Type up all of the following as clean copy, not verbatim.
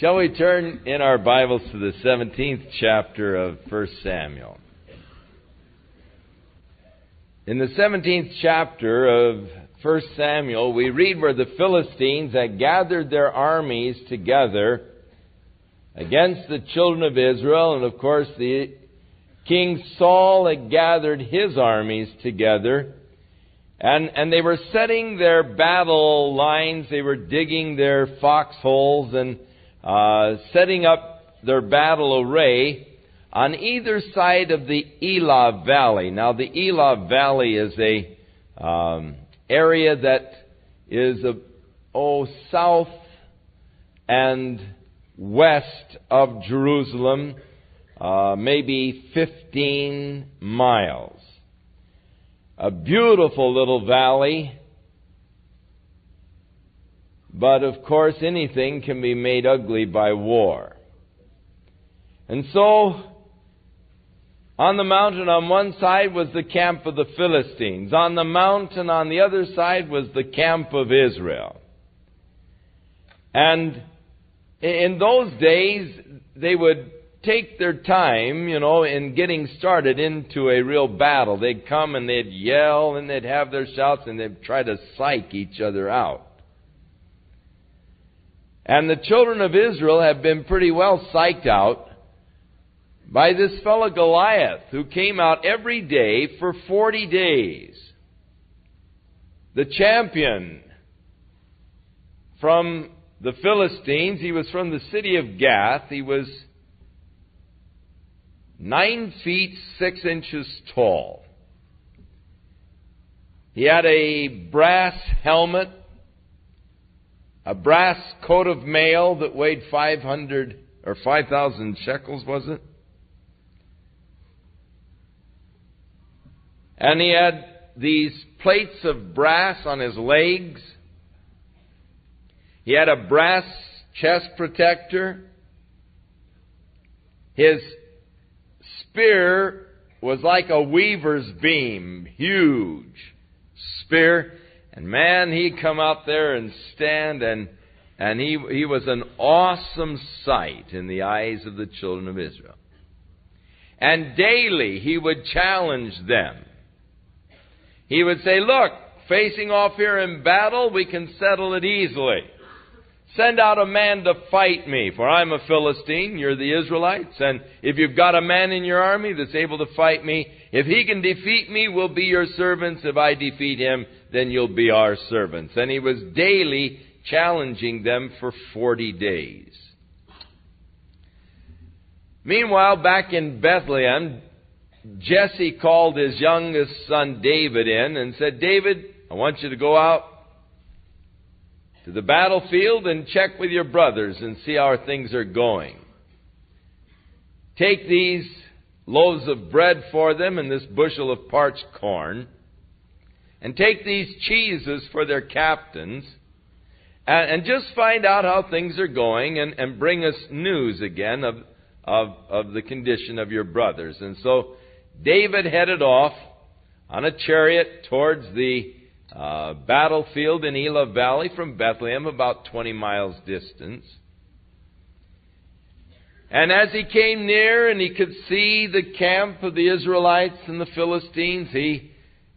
Shall we turn in our Bibles to the 17th chapter of 1 Samuel? In the 17th chapter of 1 Samuel, we read where the Philistines had gathered their armies together against the children of Israel, and of course the King Saul had gathered his armies together, and they were setting their battle lines, they were digging their foxholes and setting up their battle array on either side of the Elah Valley. Now, the Elah Valley is a area that is south and west of Jerusalem, maybe 15 miles. A beautiful little valley. But, of course, anything can be made ugly by war. And so, on the mountain on one side was the camp of the Philistines. On the mountain on the other side was the camp of Israel. And in those days, they would take their time, in getting started into a real battle. They'd come and they'd yell and they'd have their shouts and they'd try to psych each other out. And the children of Israel have been pretty well psyched out by this fellow Goliath, who came out every day for 40 days. The champion from the Philistines, he was from the city of Gath. He was 9 feet 6 inches tall. He had a brass helmet, a brass coat of mail that weighed 500 or 5,000 shekels, was it? And he had these plates of brass on his legs. He had a brass chest protector. His spear was like a weaver's beam, huge spear. And man, he'd come out there and stand, and he was an awesome sight in the eyes of the children of Israel. And daily he would challenge them. He would say, look, facing off here in battle, we can settle it easily. Send out a man to fight me, for I'm a Philistine, you're the Israelites, and if you've got a man in your army that's able to fight me, if he can defeat me, we'll be your servants. If I defeat him, then you'll be our servants. And he was daily challenging them for 40 days. Meanwhile, back in Bethlehem, Jesse called his youngest son David in and said, David, I want you to go out to the battlefield and check with your brothers and see how things are going. Take these loaves of bread for them and this bushel of parched corn, and take these cheeses for their captains, and just find out how things are going, and bring us news again of the condition of your brothers. And so David headed off on a chariot towards the battlefield in Elah Valley from Bethlehem, about 20 miles distance. And as he came near and he could see the camp of the Israelites and the Philistines, he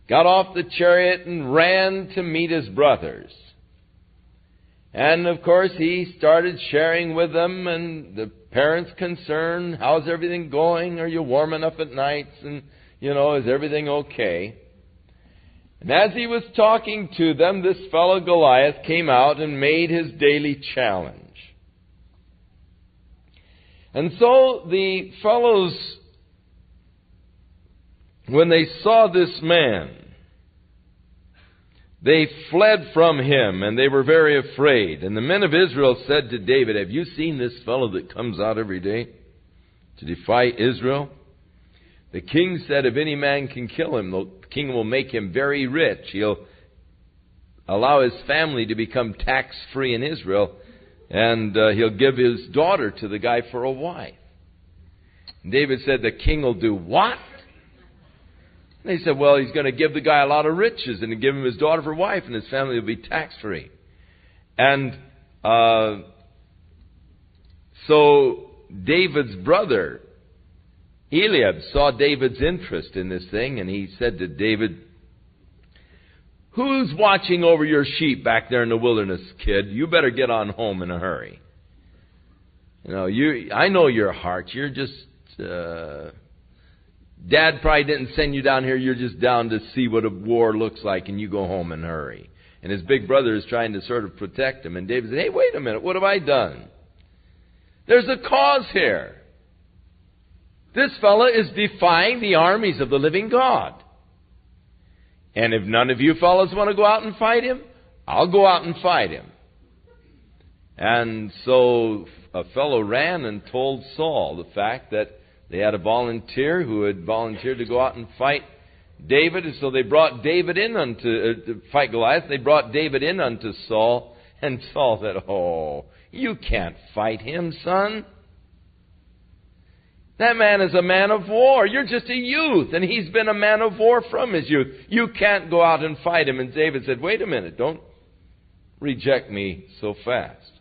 got off the chariot and ran to meet his brothers. And of course he started sharing with them, and the parents' concern, how's everything going? Are you warm enough at nights? And, is everything okay? And as he was talking to them, this fellow Goliath came out and made his daily challenge. And so the fellows, when they saw this man, they fled from him, and they were very afraid. And the men of Israel said to David, have you seen this fellow that comes out every day to defy Israel? The king said, if any man can kill him, the king will make him very rich. He'll allow his family to become tax-free in Israel, and he'll give his daughter to the guy for a wife. And David said, the king will do what? And they said, well, he's going to give the guy a lot of riches and give him his daughter for wife, and his family will be tax-free. And So David's brother, Eliab, saw David's interest in this thing, and he said to David, "Who's watching over your sheep back there in the wilderness, kid? You better get on home in a hurry. I know your heart. You're just, Dad probably didn't send you down here. You're just down to see what a war looks like, and you go home in a hurry." And his big brother is trying to sort of protect him. And David said, "Hey, wait a minute. What have I done? There's a cause here. This fella is defying the armies of the living God. And if none of you fellows want to go out and fight him, I'll go out and fight him." And so a fellow ran and told Saul the fact that they had a volunteer who had volunteered to go out and fight David. And so they brought David in to fight Goliath. They brought David in unto Saul. And Saul said, "Oh, you can't fight him, son. That man is a man of war. You're just a youth, and he's been a man of war from his youth. You can't go out and fight him." And David said, "Wait a minute, don't reject me so fast."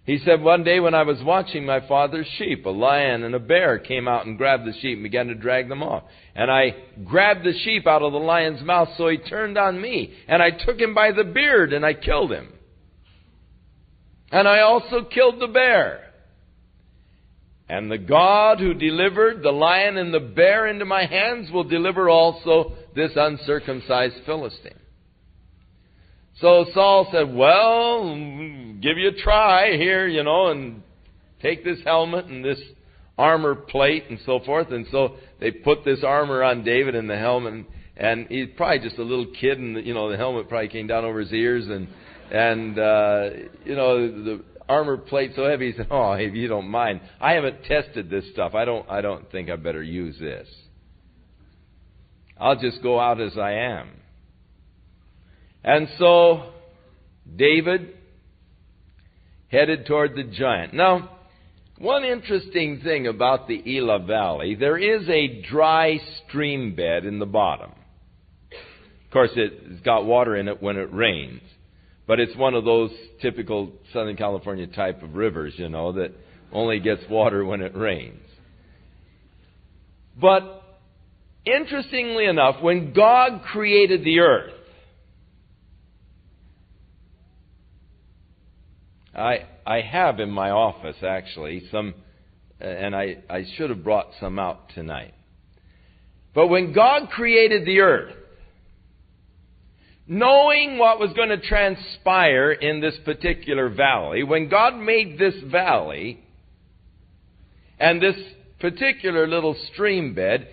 He said, "One day when I was watching my father's sheep, a lion and a bear came out and grabbed the sheep and began to drag them off. And I grabbed the sheep out of the lion's mouth, so he turned on me. And I took him by the beard and I killed him. And I also killed the bear. And the God who delivered the lion and the bear into my hands will deliver also this uncircumcised Philistine." So Saul said, "Well, give you a try here, and take this helmet and this armor plate and so forth." And so they put this armor on David and the helmet, and he's probably just a little kid, and the helmet probably came down over his ears, and the armor plate so heavy. He said, "Oh, if you don't mind, I haven't tested this stuff. I don't think I better use this. I'll just go out as I am." And so David headed toward the giant. Now, one interesting thing about the Elah Valley, there is a dry stream bed in the bottom. Of course, it's got water in it when it rains. But it's one of those typical Southern California type of rivers, that only gets water when it rains. But interestingly enough, when God created the earth, I have in my office actually some, and I should have brought some out tonight. But when God created the earth, knowing what was going to transpire in this particular valley, when God made this valley and this particular little stream bed,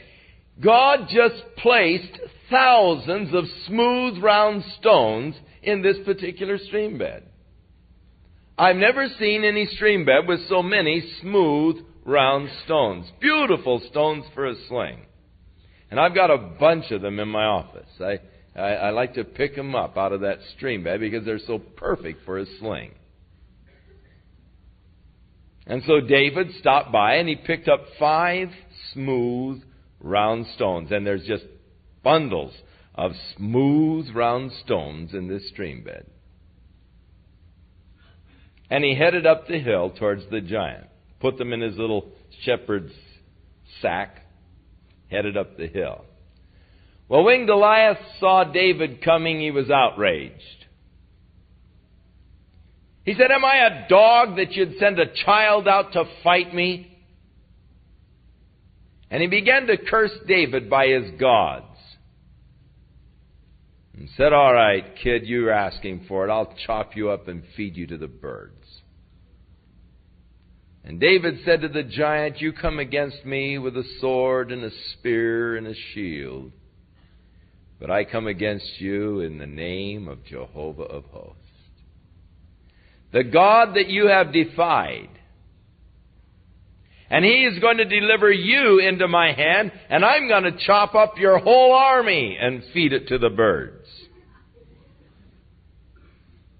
God just placed thousands of smooth, round stones in this particular stream bed. I've never seen any stream bed with so many smooth, round stones. Beautiful stones for a sling. And I've got a bunch of them in my office. I like to pick them up out of that stream bed because they're so perfect for a sling. And so David stopped by and he picked up 5 smooth, round stones. And there's just bundles of smooth, round stones in this stream bed. And he headed up the hill towards the giant. Put them in his little shepherd's sack. Headed up the hill. Well, when Goliath saw David coming, he was outraged. He said, "Am I a dog that you'd send a child out to fight me?" And he began to curse David by his gods. And said, "All right, kid, you're asking for it. I'll chop you up and feed you to the birds." And David said to the giant, "You come against me with a sword and a spear and a shield. But I come against you in the name of Jehovah of hosts, the God that you have defied. And he is going to deliver you into my hand, and I'm going to chop up your whole army and feed it to the birds."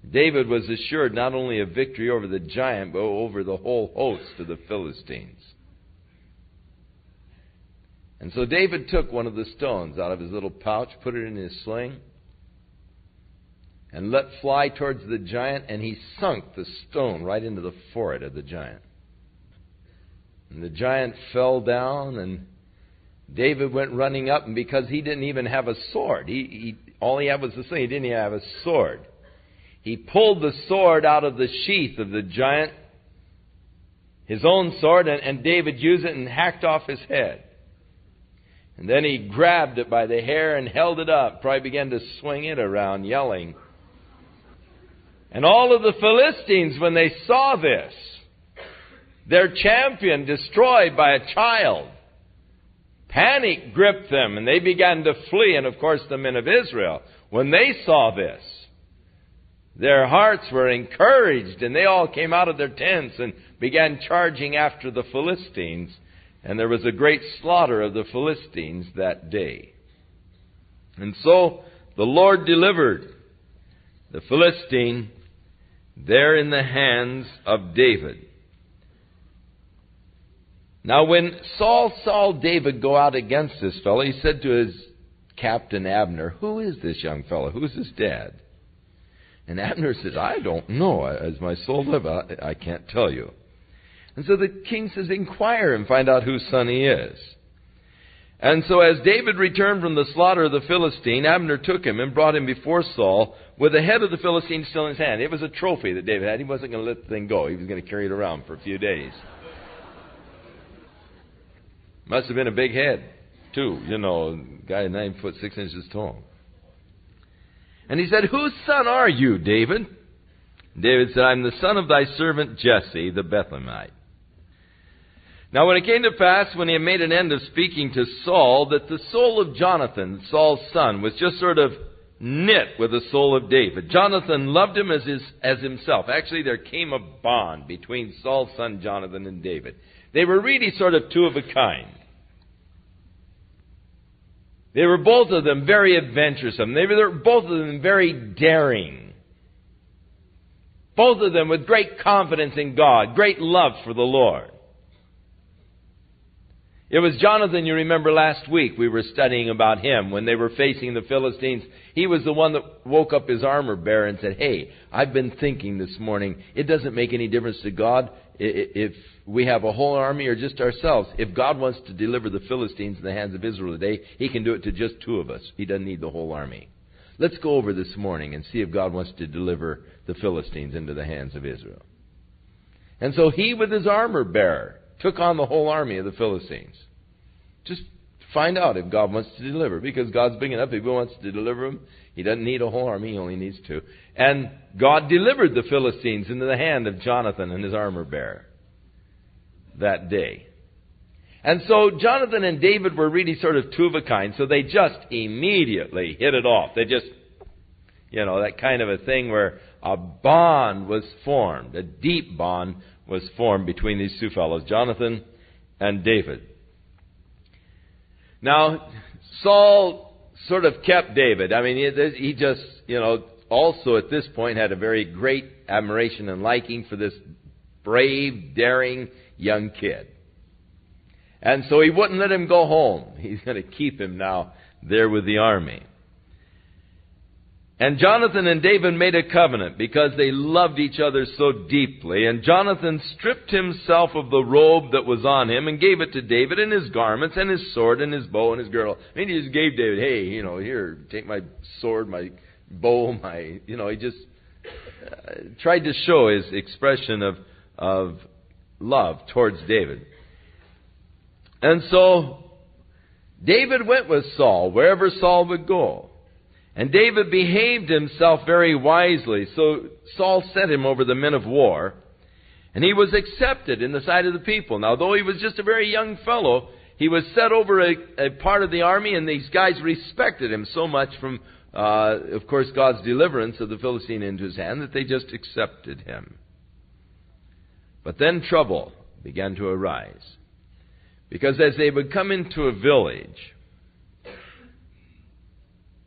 David was assured not only of victory over the giant, but over the whole host of the Philistines. And so David took one of the stones out of his little pouch, put it in his sling, and let fly towards the giant, and he sunk the stone right into the forehead of the giant. And the giant fell down, and David went running up, and because he didn't even have a sword, all he had was the sling, he didn't even have a sword. He pulled the sword out of the sheath of the giant, his own sword, and David used it and hacked off his head. And then he grabbed it by the hair and held it up, probably began to swing it around, yelling. And all of the Philistines, when they saw this, their champion destroyed by a child, panic gripped them, and they began to flee. And of course the men of Israel, when they saw this, their hearts were encouraged, and they all came out of their tents and began charging after the Philistines. And there was a great slaughter of the Philistines that day. And so the Lord delivered the Philistine there in the hands of David. Now when Saul saw David go out against this fellow, he said to his captain Abner, "Who is this young fellow? Who's his dad?" And Abner says, "I don't know. As my soul lives, I can't tell you." And so the king says, "Inquire and find out whose son he is." And so as David returned from the slaughter of the Philistine, Abner took him and brought him before Saul with the head of the Philistine still in his hand. It was a trophy that David had. He wasn't going to let the thing go. He was going to carry it around for a few days. Must have been a big head, too. You know, guy 9 foot 6 inches tall. And he said, "Whose son are you, David?" David said, "I'm the son of thy servant Jesse, the Bethlehemite." Now when it came to pass, when he had made an end of speaking to Saul, that the soul of Jonathan, Saul's son, was just sort of knit with the soul of David. Jonathan loved him as himself. Actually, there came a bond between Saul's son Jonathan and David. They were really sort of two of a kind. They were both of them very adventuresome. They were both of them very daring. Both of them with great confidence in God, great love for the Lord. It was Jonathan, you remember last week, we were studying about him when they were facing the Philistines. He was the one that woke up his armor bearer and said, "Hey, I've been thinking this morning, it doesn't make any difference to God if we have a whole army or just ourselves. If God wants to deliver the Philistines in the hands of Israel today, He can do it to just two of us. He doesn't need the whole army. Let's go over this morning and see if God wants to deliver the Philistines into the hands of Israel." And so he, with his armor bearer, took on the whole army of the Philistines. Just find out if God wants to deliver, because God's big enough. If He wants to deliver them, He doesn't need a whole army. He only needs two. And God delivered the Philistines into the hand of Jonathan and his armor bearer that day. And so Jonathan and David were really sort of two of a kind, so they just immediately hit it off. They just, that kind of a thing where a bond was formed, a deep bond was formed between these two fellows, Jonathan and David. Now, Saul sort of kept David. I mean, he just, also at this point had a very great admiration and liking for this brave, daring young kid. And so he wouldn't let him go home. He's going to keep him now there with the army. And Jonathan and David made a covenant because they loved each other so deeply. And Jonathan stripped himself of the robe that was on him and gave it to David, and his garments and his sword and his bow and his girdle. I mean, he just gave David, "Hey, here, take my sword, my bow, he just tried to show his expression of love towards David. And so David went with Saul wherever Saul would go. And David behaved himself very wisely. So Saul set him over the men of war. And he was accepted in the sight of the people. Now, though he was just a very young fellow, he was set over a part of the army. And these guys respected him so much from, of course, God's deliverance of the Philistine into his hand that they just accepted him. But then trouble began to arise. Because as they would come into a village,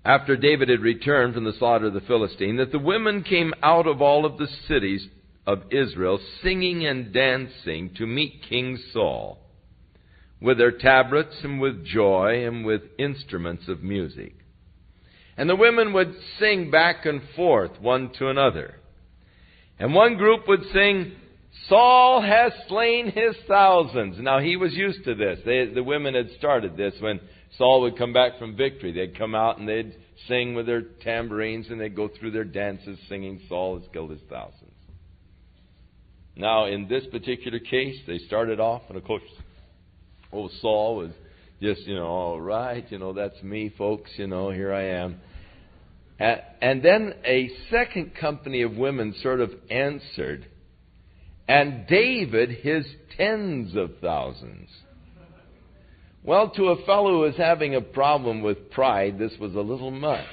after David had returned from the slaughter of the Philistine, that the women came out of all of the cities of Israel, singing and dancing to meet King Saul, with their tabrets and with joy and with instruments of music. And the women would sing back and forth, one to another. And one group would sing, Saul has slain his thousands. Now, he was used to this. The women had started this when Saul would come back from victory. They'd come out and they'd sing with their tambourines, and they'd go through their dances singing, Saul has killed his thousands. Now, in this particular case, they started off, and of course, Saul was just, all right, that's me, folks, here I am. And then a second company of women sort of answered, and David his tens of thousands. Well, to a fellow who was having a problem with pride, this was a little much.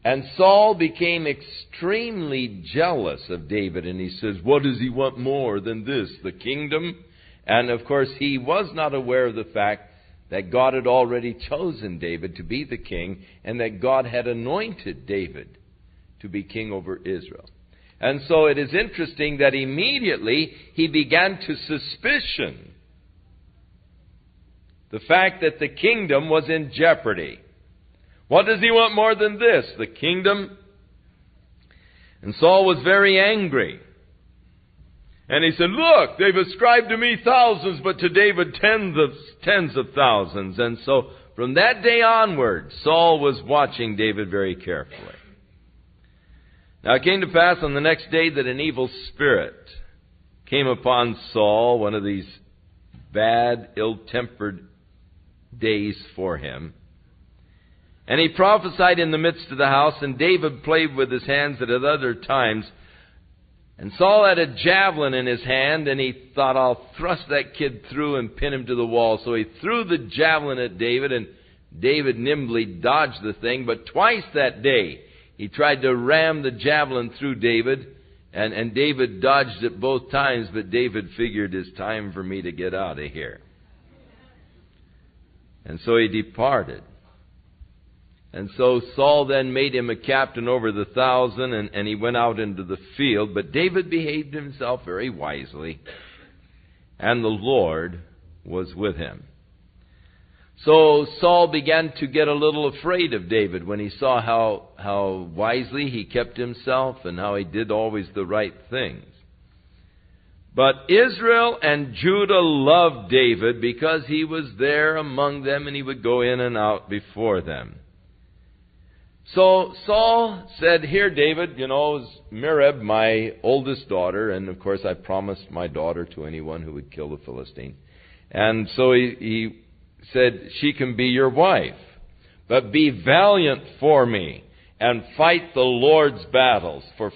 And Saul became extremely jealous of David, and he says, what does he want more than this, the kingdom? And of course, he was not aware of the fact that God had already chosen David to be the king, and that God had anointed David to be king over Israel. And so it is interesting that immediately he began to suspicion the fact that the kingdom was in jeopardy. What does he want more than this, the kingdom? And Saul was very angry. And he said, look, they've ascribed to me thousands, but to David tens of thousands. And so from that day onward, Saul was watching David very carefully. Now it came to pass on the next day that an evil spirit came upon Saul, one of these bad, ill-tempered days for him. And he prophesied in the midst of the house, and David played with his hands at other times. And Saul had a javelin in his hand, and he thought, I'll thrust that kid through and pin him to the wall. So he threw the javelin at David, and David nimbly dodged the thing. But twice that day, he tried to ram the javelin through David, and David dodged it both times, but David figured, it's time for me to get out of here. And so he departed. And so Saul then made him a captain over the 1,000, and he went out into the field. But David behaved himself very wisely, and the Lord was with him. So Saul began to get a little afraid of David when he saw how wisely he kept himself and how he did always the right things. But Israel and Judah loved David because he was there among them, and he would go in and out before them. So Saul said, here, David, is Merab, my oldest daughter, and of course I promised my daughter to anyone who would kill the Philistine. And so he said, she can be your wife, but be valiant for me and fight the Lord's battles. For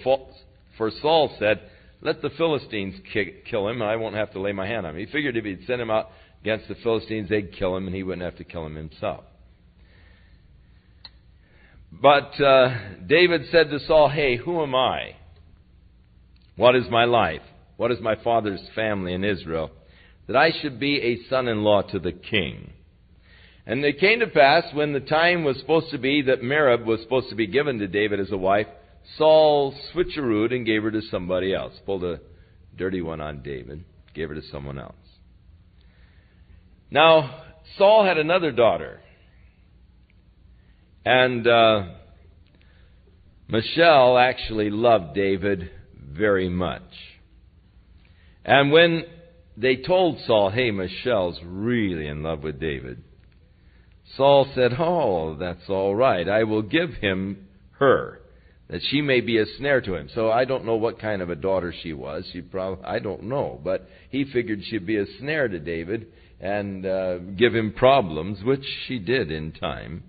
Saul said, let the Philistines kill him, and I won't have to lay my hand on him. He figured if he'd send him out against the Philistines, they'd kill him, and he wouldn't have to kill him himself. But David said to Saul, hey, who am I? What is my life? What is my father's family in Israel, that I should be a son-in-law to the king? And it came to pass, when the time was supposed to be that Merab was supposed to be given to David as a wife, Saul switcherooed and gave her to somebody else. Pulled a dirty one on David, gave her to someone else. Now, Saul had another daughter. And Michal actually loved David very much. And when they told Saul, hey, Michal's really in love with David, Saul said, oh, that's all right. I will give him her, that she may be a snare to him. So I don't know what kind of a daughter she was. I don't know. But he figured she'd be a snare to David and give him problems, which she did in time.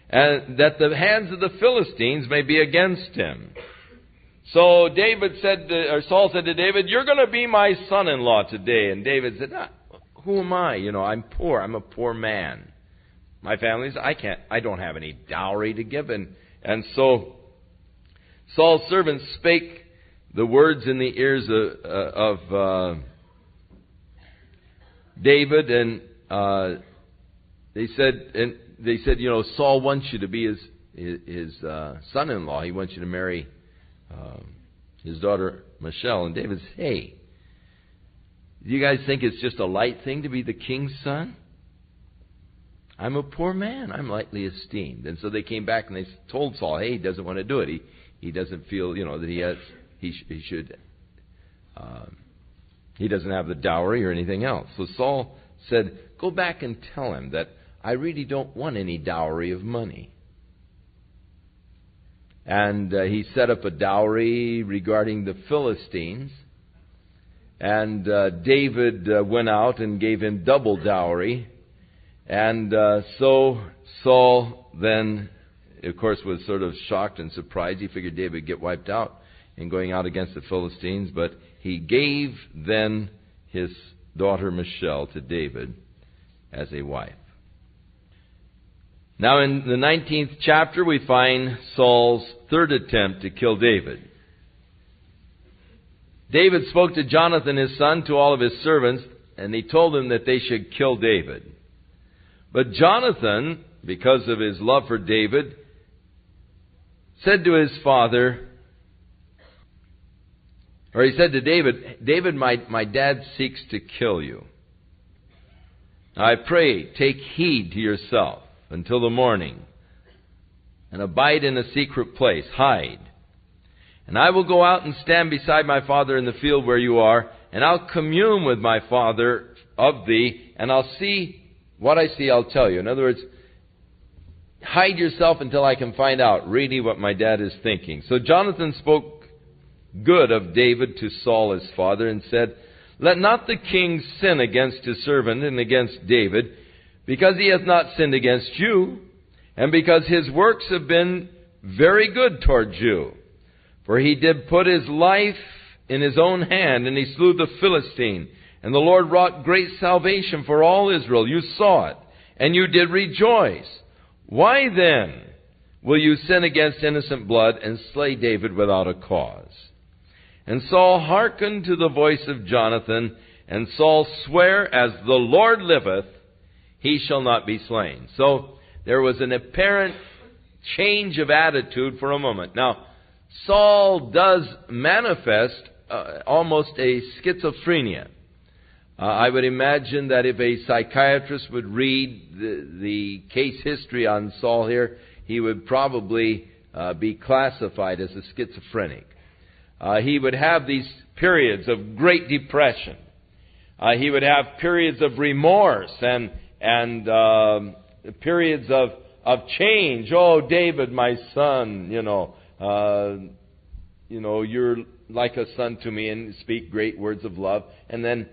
And that the hands of the Philistines may be against him. So Saul said to David, you're going to be my son-in-law today. And David said, who am I? I'm poor. I'm a poor man. My family's, I don't have any dowry to give. And so Saul's servants spake the words in the ears of David, and they said, Saul wants you to be his son-in-law. He wants you to marry his daughter Michal. And David said, hey, do you guys think it's just a light thing to be the king's son? I'm a poor man. I'm lightly esteemed. And so they came back and they told Saul, hey, he doesn't want to do it. He doesn't feel, that he should, he doesn't have the dowry or anything else. So Saul said, go back and tell him that I really don't want any dowry of money. And he set up a dowry regarding the Philistines. And David went out and gave him double dowry. And so Saul then, of course, was sort of shocked and surprised. He figured David would get wiped out in going out against the Philistines. But he gave then his daughter Michal to David as a wife. Now in the 19th chapter we find Saul's third attempt to kill David. David spoke to Jonathan his son, to all of his servants, and he told them that they should kill David. But Jonathan, because of his love for David, said to his father, or he said to David, David, my dad seeks to kill you. I pray, take heed to yourself until the morning, and abide in a secret place, hide. And I will go out and stand beside my father in the field where you are, and I'll commune with my father of thee, and I'll see what I see, I'll tell you. In other words, hide yourself until I can find out really what my dad is thinking. So Jonathan spoke good of David to Saul his father, and said, let not the king sin against his servant and against David, because he hath not sinned against you, and because his works have been very good towards you. For he did put his life in his own hand, and he slew the Philistine. And the Lord wrought great salvation for all Israel. You saw it, and you did rejoice. Why then will you sin against innocent blood and slay David without a cause? And Saul hearkened to the voice of Jonathan, and Saul sware, as the Lord liveth, he shall not be slain. So there was an apparent change of attitude for a moment. Now, Saul does manifest almost a schizophrenia. I would imagine that if a psychiatrist would read the case history on Saul here, he would probably be classified as a schizophrenic. He would have these periods of great depression. He would have periods of remorse and periods of change. Oh, David, my son, you're like a son to me, and speak great words of love. And then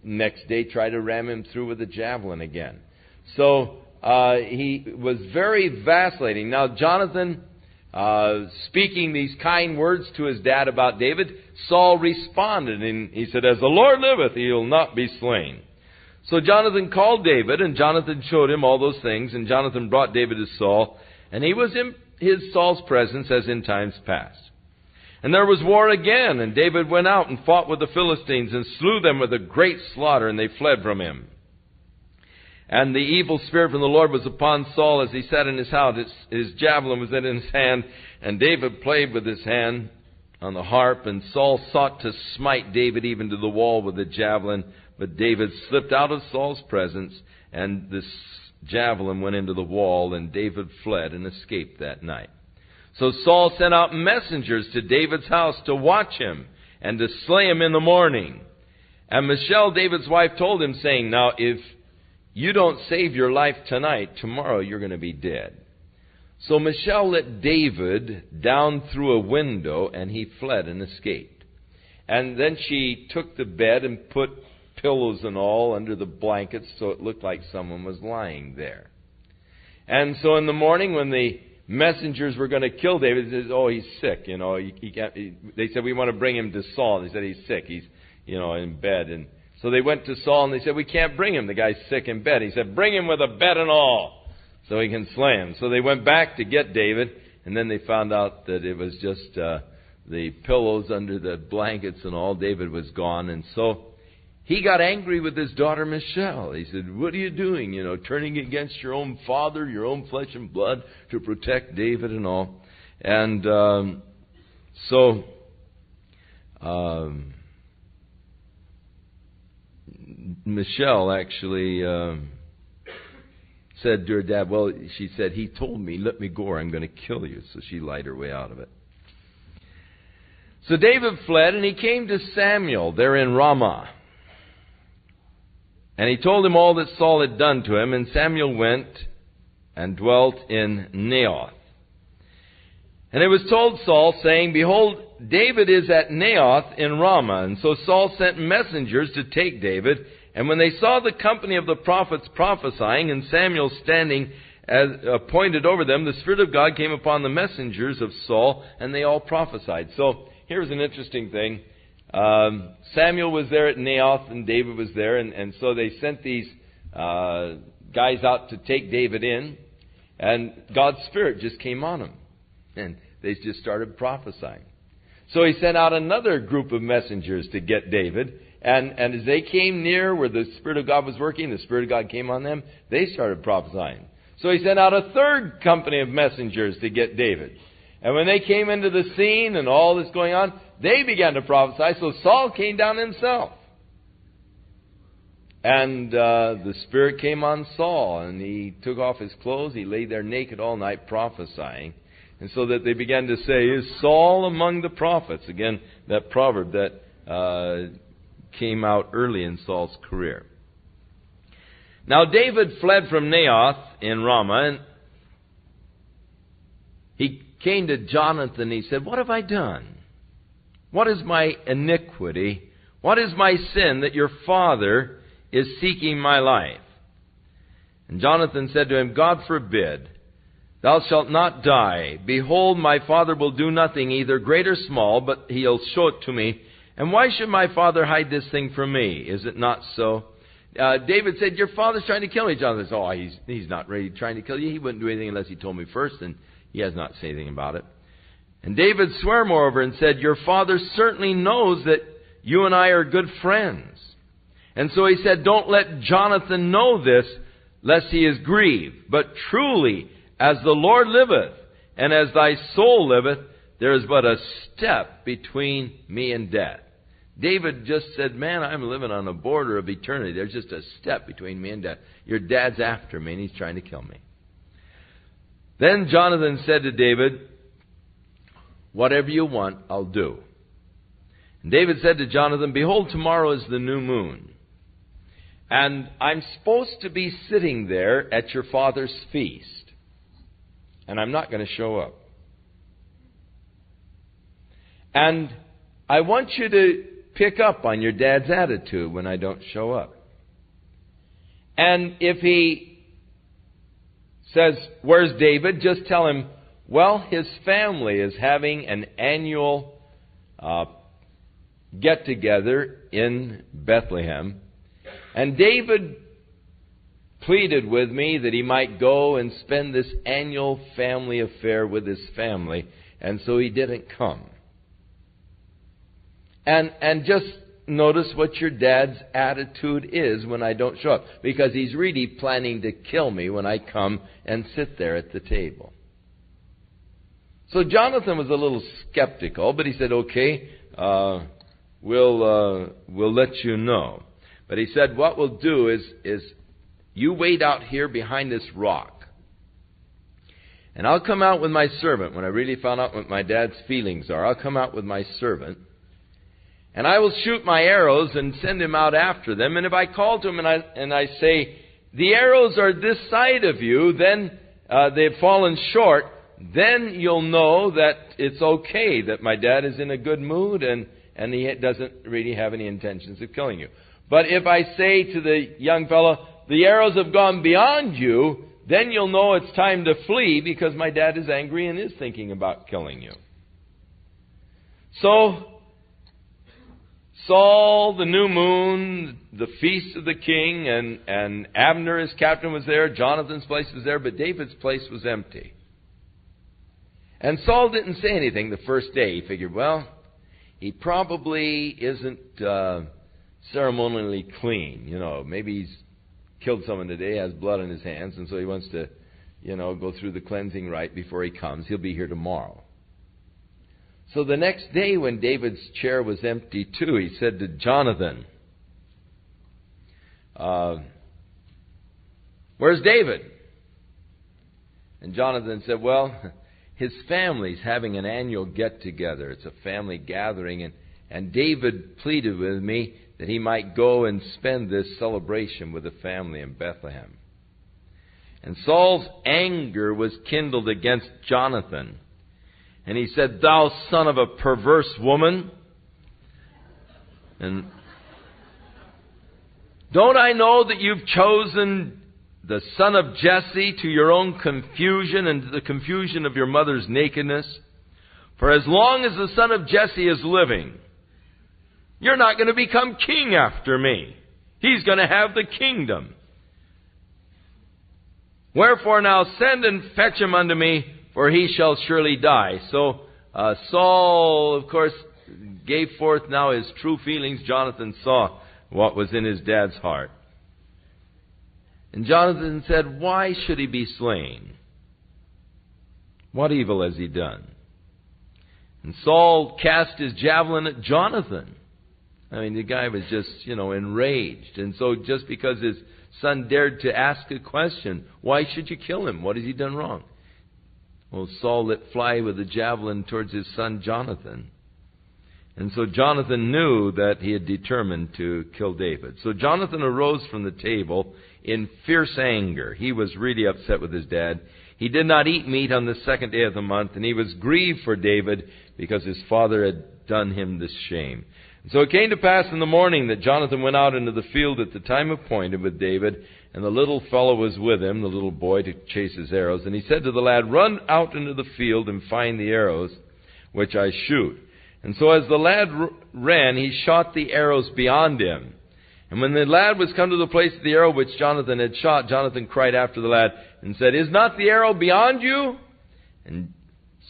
next day try to ram him through with a javelin again. So he was very vacillating. Now Jonathan, speaking these kind words to his dad about David, Saul responded, and he said, as the Lord liveth, he'll not be slain. So Jonathan called David, and Jonathan showed him all those things, and Jonathan brought David to Saul, and he was in Saul's presence as in times past. And there was war again, and David went out and fought with the Philistines and slew them with a great slaughter, and they fled from him. And the evil spirit from the Lord was upon Saul as he sat in his house. His javelin was in his hand, and David played with his hand on the harp, and Saul sought to smite David even to the wall with the javelin, but David slipped out of Saul's presence, and this javelin went into the wall, and David fled and escaped that night. So Saul sent out messengers to David's house to watch him and to slay him in the morning. And Michal, David's wife, told him, saying, now if you don't save your life tonight, tomorrow you're going to be dead. So Michal let David down through a window, and he fled and escaped. And then she took the bed and put pillows and all under the blankets so it looked like someone was lying there. And so in the morning when the messengers were going to kill David, they said, oh, he's sick, he can't. They said, we want to bring him to Saul. They said, he's sick, he's, in bed. And so they went to Saul and they said, we can't bring him. The guy's sick in bed. He said, bring him with a bed and all so he can slay him. So they went back to get David, and then they found out that it was just the pillows under the blankets and all. David was gone. And so he got angry with his daughter Michal. He said, what are you doing, turning against your own father, your own flesh and blood to protect David and all. And Michal actually said to her dad, well, she said, he told me, let me go or I'm going to kill you. So she lied her way out of it. So David fled, and he came to Samuel there in Ramah. And he told him all that Saul had done to him, and Samuel went and dwelt in Naioth. And it was told Saul, saying, behold, David is at Naioth in Ramah. And so Saul sent messengers to take David. And when they saw the company of the prophets prophesying, and Samuel standing as appointed over them, the Spirit of God came upon the messengers of Saul, and they all prophesied. So here's an interesting thing. Samuel was there at Naioth, and David was there. And so they sent these guys out to take David in. And God's Spirit just came on him. And they just started prophesying. So he sent out another group of messengers to get David. And as they came near where the Spirit of God was working, the Spirit of God came on them, they started prophesying. So he sent out a third company of messengers to get David. And when they came into the scene and all this going on, they began to prophesy. So Saul came down himself. And the Spirit came on Saul, and he took off his clothes. He lay there naked all night prophesying. And so that they began to say, is Saul among the prophets? Again, that proverb that came out early in Saul's career. Now David fled from Naioth in Ramah, and he came to Jonathan. He said, what have I done? What is my iniquity? What is my sin that your father is seeking my life? And Jonathan said to him, God forbid. Thou shalt not die. Behold, my father will do nothing, either great or small, but he'll show it to me. And why should my father hide this thing from me? Is it not so? David said, your father's trying to kill me. Jonathan said, oh, he's not really trying to kill you. He wouldn't do anything unless he told me first, and he has not said anything about it. And David swore moreover and said, your father certainly knows that you and I are good friends. And so he said, don't let Jonathan know this, lest he is grieved. But truly, as the Lord liveth, and as thy soul liveth, there is but a step between me and death. David just said, man, I'm living on the border of eternity. There's just a step between me and death. Your dad's after me, and he's trying to kill me. Then Jonathan said to David, whatever you want, I'll do. And David said to Jonathan, behold, tomorrow is the new moon. And I'm supposed to be sitting there at your father's feast. And I'm not going to show up. And I want you to pick up on your dad's attitude when I don't show up. And if he says, where's David? Just tell him, well, his family is having an annual get-together in Bethlehem. And David pleaded with me that he might go and spend this annual family affair with his family. And so he didn't come. And just notice what your dad's attitude is when I don't show up. Because he's really planning to kill me when I come and sit there at the table. So Jonathan was a little skeptical, but he said, okay, we'll let you know. But he said, what we'll do is you wait out here behind this rock. And I'll come out with my servant. When I really found out what my dad's feelings are, I'll come out with my servant. And I will shoot my arrows and send him out after them. And if I call to him and I say, the arrows are this side of you, then they've fallen short, then you'll know that it's okay, that my dad is in a good mood and he doesn't really have any intentions of killing you. But if I say to the young fellow, the arrows have gone beyond you, then you'll know it's time to flee because my dad is angry and is thinking about killing you. So Saul, the new moon, the feast of the king, and Abner, his captain, was there. Jonathan's place was there, but David's place was empty. And Saul didn't say anything the first day. He figured, well, he probably isn't ceremonially clean. You know, maybe he's killed someone today, has blood on his hands, and so he wants to, go through the cleansing rite before he comes. He'll be here tomorrow. So the next day when David's chair was empty too, he said to Jonathan, where's David? And Jonathan said, well, his family's having an annual get-together. It's a family gathering, and David pleaded with me that he might go and spend this celebration with the family in Bethlehem. And Saul's anger was kindled against Jonathan. And he said, thou son of a perverse woman. And don't I know that you've chosen the son of Jesse to your own confusion and to the confusion of your mother's nakedness? For as long as the son of Jesse is living, you're not going to become king after me. He's going to have the kingdom. Wherefore now send and fetch him unto me, for he shall surely die. So Saul, of course, gave forth now his true feelings. Jonathan saw what was in his dad's heart. And Jonathan said, why should he be slain? What evil has he done? And Saul cast his javelin at Jonathan. I mean, the guy was just, enraged. And so just because his son dared to ask a question, why should you kill him? What has he done wrong? Well, Saul let fly with a javelin towards his son Jonathan. And so Jonathan knew that he had determined to kill David. So Jonathan arose from the table in fierce anger. He was really upset with his dad. He did not eat meat on the second day of the month, and he was grieved for David because his father had done him this shame. And so it came to pass in the morning that Jonathan went out into the field at the time appointed with David, and the little fellow was with him, the little boy, to chase his arrows. And he said to the lad, run out into the field and find the arrows which I shoot. And so as the lad ran, he shot the arrows beyond him. And when the lad was come to the place of the arrow which Jonathan had shot, Jonathan cried after the lad and said, is not the arrow beyond you? And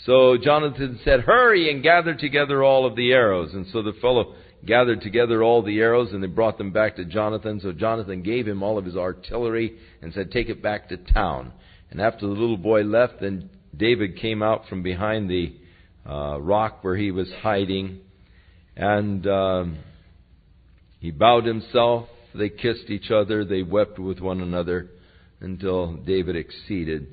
so Jonathan said, hurry and gather together all of the arrows. And so the fellow gathered together all the arrows, and they brought them back to Jonathan. So Jonathan gave him all of his artillery and said, take it back to town. And after the little boy left, then David came out from behind the rock where he was hiding, and he bowed himself. They kissed each other. They wept with one another until David exceeded.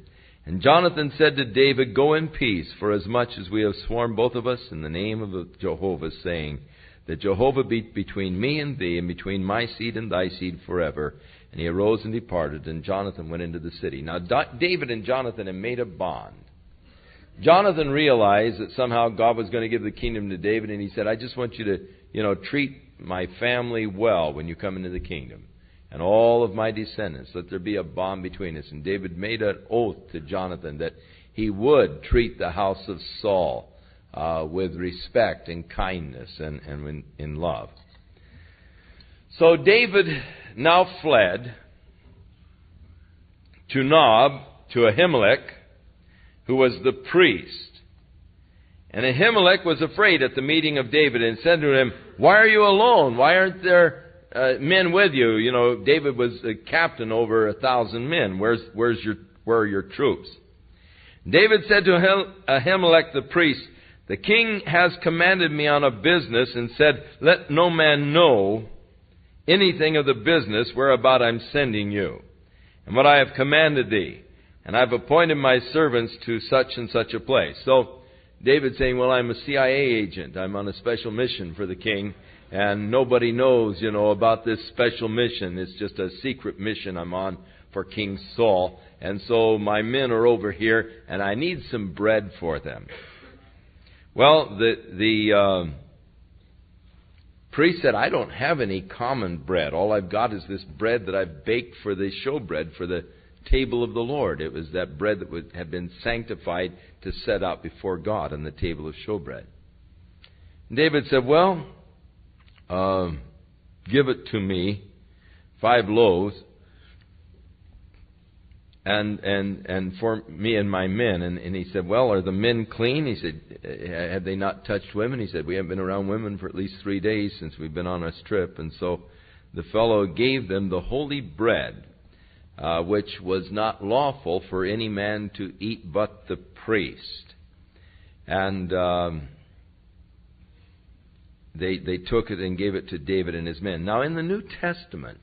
And Jonathan said to David, go in peace, for as much as we have sworn both of us in the name of Jehovah, saying that Jehovah be between me and thee, and between my seed and thy seed forever. And he arose and departed, and Jonathan went into the city. Now David and Jonathan had made a bond. Jonathan realized that somehow God was going to give the kingdom to David, and he said, I just want you to, treat my family well when you come into the kingdom, and all of my descendants. Let there be a bond between us. And David made an oath to Jonathan that he would treat the house of Saul with respect and kindness and in love. So David now fled to Nob, to Ahimelech, who was the priest. And Ahimelech was afraid at the meeting of David and said to him, why are you alone? Why aren't there men with you? David was a captain over 1,000 men. Where are your troops? David said to Ahimelech the priest, the king has commanded me on a business and said, let no man know anything of the business whereabout I'm sending you, and what I have commanded thee. And I've appointed my servants to such and such a place. So David's saying, well, I'm a CIA agent. I'm on a special mission for the king, and nobody knows, about this special mission. It's just a secret mission I'm on for King Saul. And so my men are over here, and I need some bread for them. Well, the priest said, I don't have any common bread. All I've got is this bread that I've baked for the showbread for the table of the Lord. It was that bread that had been sanctified to set out before God on the table of showbread. And David said, well, give it to me, 5 loaves, and for me and my men. And he said, well, are the men clean? He said, have they not touched women? He said, we haven't been around women for at least 3 days since we've been on this trip. And so the fellow gave them the holy bread, which was not lawful for any man to eat but the priest. And they took it and gave it to David and his men. Now in the New Testament,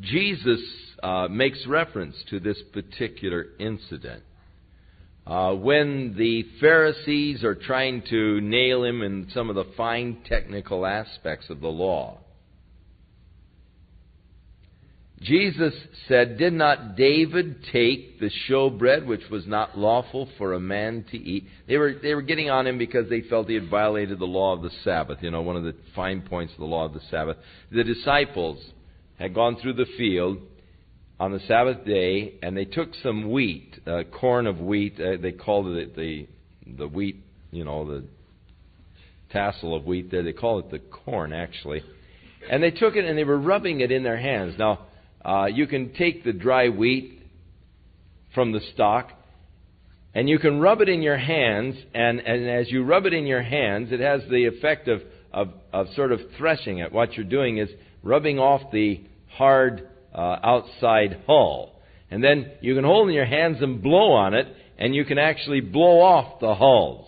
Jesus makes reference to this particular incident. When the Pharisees are trying to nail him in some of the fine technical aspects of the law, Jesus said, "Did not David take the showbread which was not lawful for a man to eat?" They were getting on him because they felt he had violated the law of the Sabbath, one of the fine points of the law of the Sabbath. The disciples had gone through the field on the Sabbath day, and they took some wheat, corn of wheat. They called it the wheat, the tassel of wheat there. They call it the corn, actually. And they took it and they were rubbing it in their hands. Now, you can take the dry wheat from the stalk, and you can rub it in your hands, and as you rub it in your hands, it has the effect of sort of threshing it. What you're doing is rubbing off the hard outside hull. And then you can hold it in your hands and blow on it, and you can actually blow off the hulls.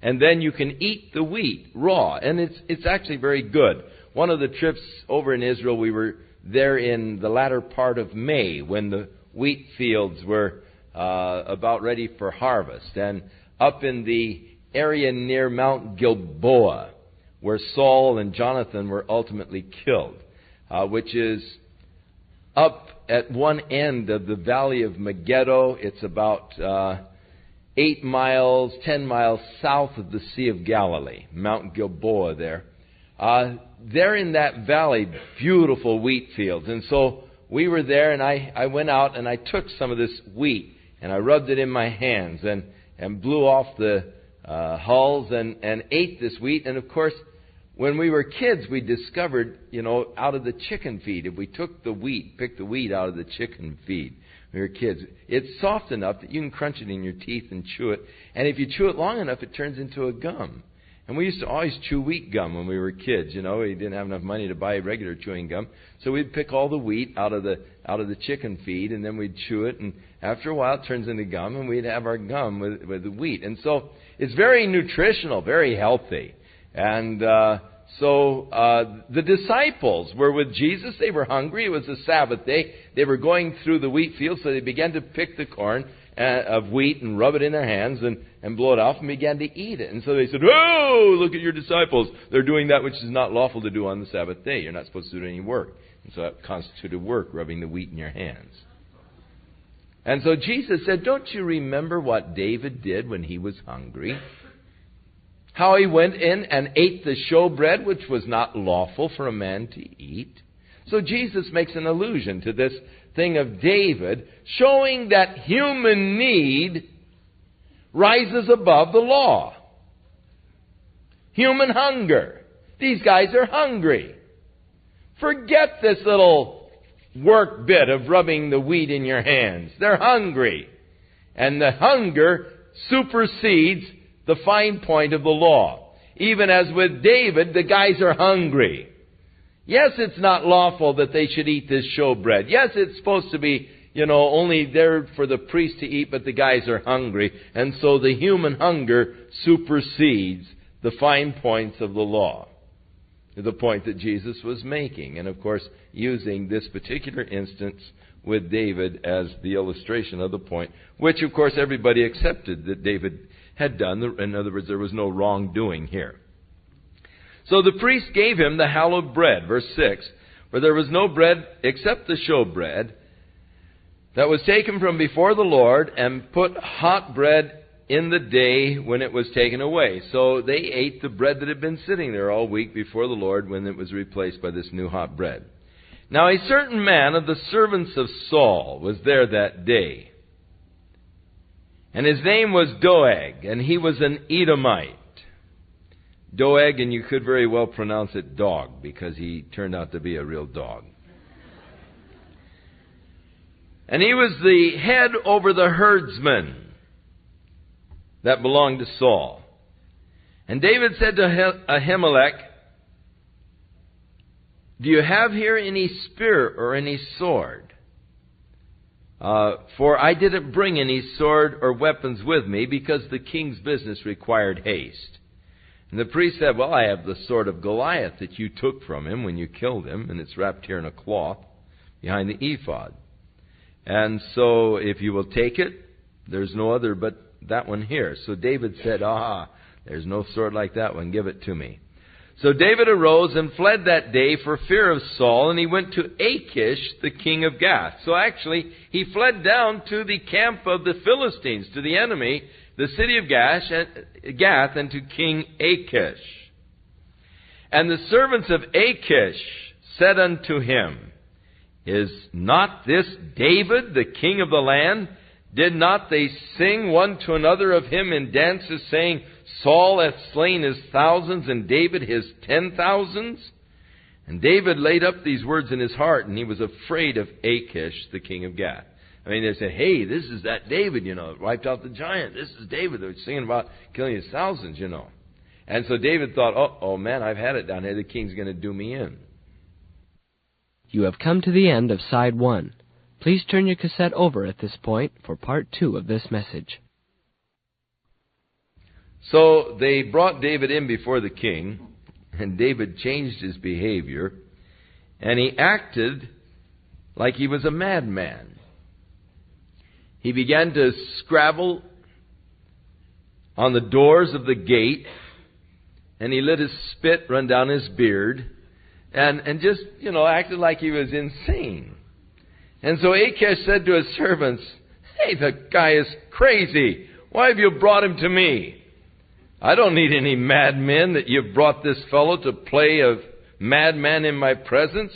And then you can eat the wheat raw, and it's actually very good. One of the trips over in Israel, we were there in the latter part of May when the wheat fields were about ready for harvest. And up in the area near Mount Gilboa, where Saul and Jonathan were ultimately killed, which is up at one end of the valley of Megiddo. It's about 10 miles south of the Sea of Galilee, Mount Gilboa there. There in that valley, beautiful wheat fields. And so we were there, and I went out and I took some of this wheat and I rubbed it in my hands and blew off the hulls and ate this wheat. And of course, when we were kids, we discovered, out of the chicken feed, if we took the wheat, picked the wheat out of the chicken feed, when we were kids, it's soft enough that you can crunch it in your teeth and chew it. And if you chew it long enough, it turns into a gum. And we used to always chew wheat gum when we were kids. We didn't have enough money to buy regular chewing gum, so we'd pick all the wheat out of the chicken feed, and then we'd chew it. And after a while, it turns into gum, and we'd have our gum with the wheat. And so it's very nutritional, very healthy. And so the disciples were with Jesus. They were hungry. It was the Sabbath day. They were going through the wheat field, so they began to pick the corn of wheat and rub it in their hands and blow it off and began to eat it. And so they said, "Oh, look at your disciples. They're doing that which is not lawful to do on the Sabbath day. You're not supposed to do any work." And so that constituted work, rubbing the wheat in your hands. And so Jesus said, "Don't you remember what David did when he was hungry? How he went in and ate the showbread, which was not lawful for a man to eat." So Jesus makes an allusion to this thing of David, showing that human need rises above the law. Human hunger. These guys are hungry. Forget this little work bit of rubbing the wheat in your hands. They're hungry. And the hunger supersedes the fine point of the law. Even as with David, the guys are hungry. Yes, it's not lawful that they should eat this showbread. Yes, it's supposed to be, only there for the priest to eat, but the guys are hungry. And so the human hunger supersedes the fine points of the law. The point that Jesus was making. And of course, using this particular instance with David as the illustration of the point, which of course everybody accepted that David had done. In other words, there was no wrongdoing here. So the priest gave him the hallowed bread, verse 6, for there was no bread except the showbread that was taken from before the Lord, and put hot bread in the day when it was taken away. So they ate the bread that had been sitting there all week before the Lord when it was replaced by this new hot bread. Now a certain man of the servants of Saul was there that day, and his name was Doeg, and he was an Edomite. Doeg, and you could very well pronounce it dog, because he turned out to be a real dog. And he was the head over the herdsmen that belonged to Saul. And David said to Ahimelech, "Do you have here any spear or any sword? For I didn't bring any sword or weapons with me, because the king's business required haste." And the priest said, "Well, I have the sword of Goliath that you took from him when you killed him, and it's wrapped here in a cloth." behind the ephod. And so if you will take it, there's no other but that one here. So David said, there's no sword like that one. Give it to me. So David arose and fled that day for fear of Saul, and he went to Achish, the king of Gath. So actually, he fled down to the camp of the Philistines, to the enemy, the city of Gath, and to King Achish. And the servants of Achish said unto him, Is not this David, the king of the land? Did not they sing one to another of him in dances, saying, Saul hath slain his thousands, and David his 10,000s? And David laid up these words in his heart, and he was afraid of Achish, the king of Gath. I mean, they said, hey, this is that David, wiped out the giant. This is David. They're singing about killing his thousands, And so David thought, oh man, I've had it down here. The king's going to do me in. You have come to the end of Side 1. Please turn your cassette over at this point for Part 2 of this message. So they brought David in before the king, and David changed his behavior, and he acted like he was a madman. He began to scrabble on the doors of the gate, and he let his spit run down his beard, and just, acted like he was insane. And so Achish said to his servants, Hey, the guy is crazy. Why have you brought him to me? I don't need any madmen that you've brought this fellow to play a madman in my presence.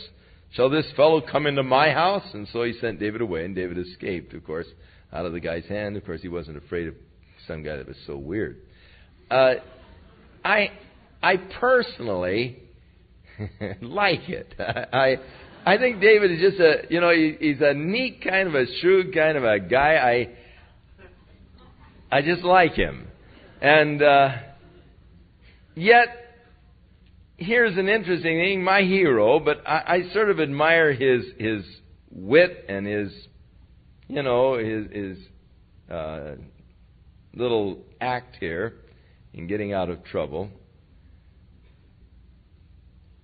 Shall this fellow come into my house? And so he sent David away, and David escaped, of course, out of the guy's hand. Of course, he wasn't afraid of some guy that was so weird. I personally like it. I think David is just he's a neat kind of a shrewd kind of a guy. I just like him. And yet, here's an interesting thing. My hero, but I sort of admire his wit and his little act here in getting out of trouble.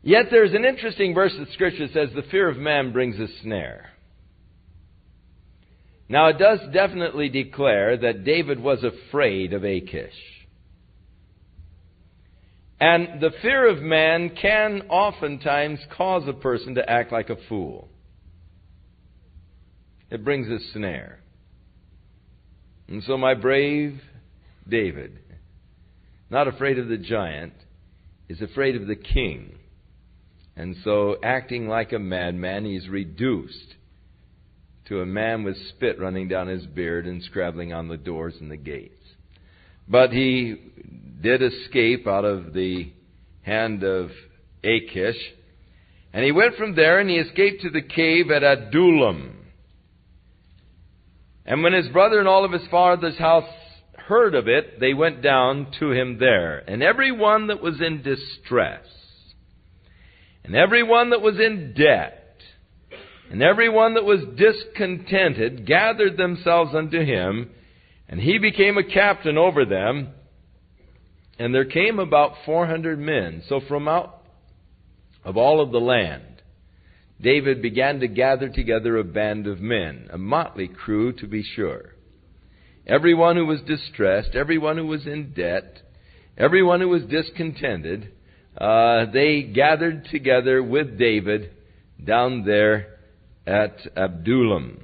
Yet there's an interesting verse of Scripture that says, the fear of man brings a snare. Now it does definitely declare that David was afraid of Achish. And the fear of man can oftentimes cause a person to act like a fool. It brings a snare. And so my brave David, not afraid of the giant, is afraid of the king. And so, acting like a madman, he's reduced to a man with spit running down his beard and scrabbling on the doors and the gates. But he did escape out of the hand of Achish. And he went from there and he escaped to the cave at Adullam. And when his brother and all of his father's house heard of it, they went down to him there. And everyone that was in distress, and everyone that was in debt, and everyone that was discontented gathered themselves unto him, and he became a captain over them. And there came about 400 men. So from out of all of the land, David began to gather together a band of men, a motley crew to be sure. Everyone who was distressed, everyone who was in debt, everyone who was discontented, they gathered together with David down there at Adullam.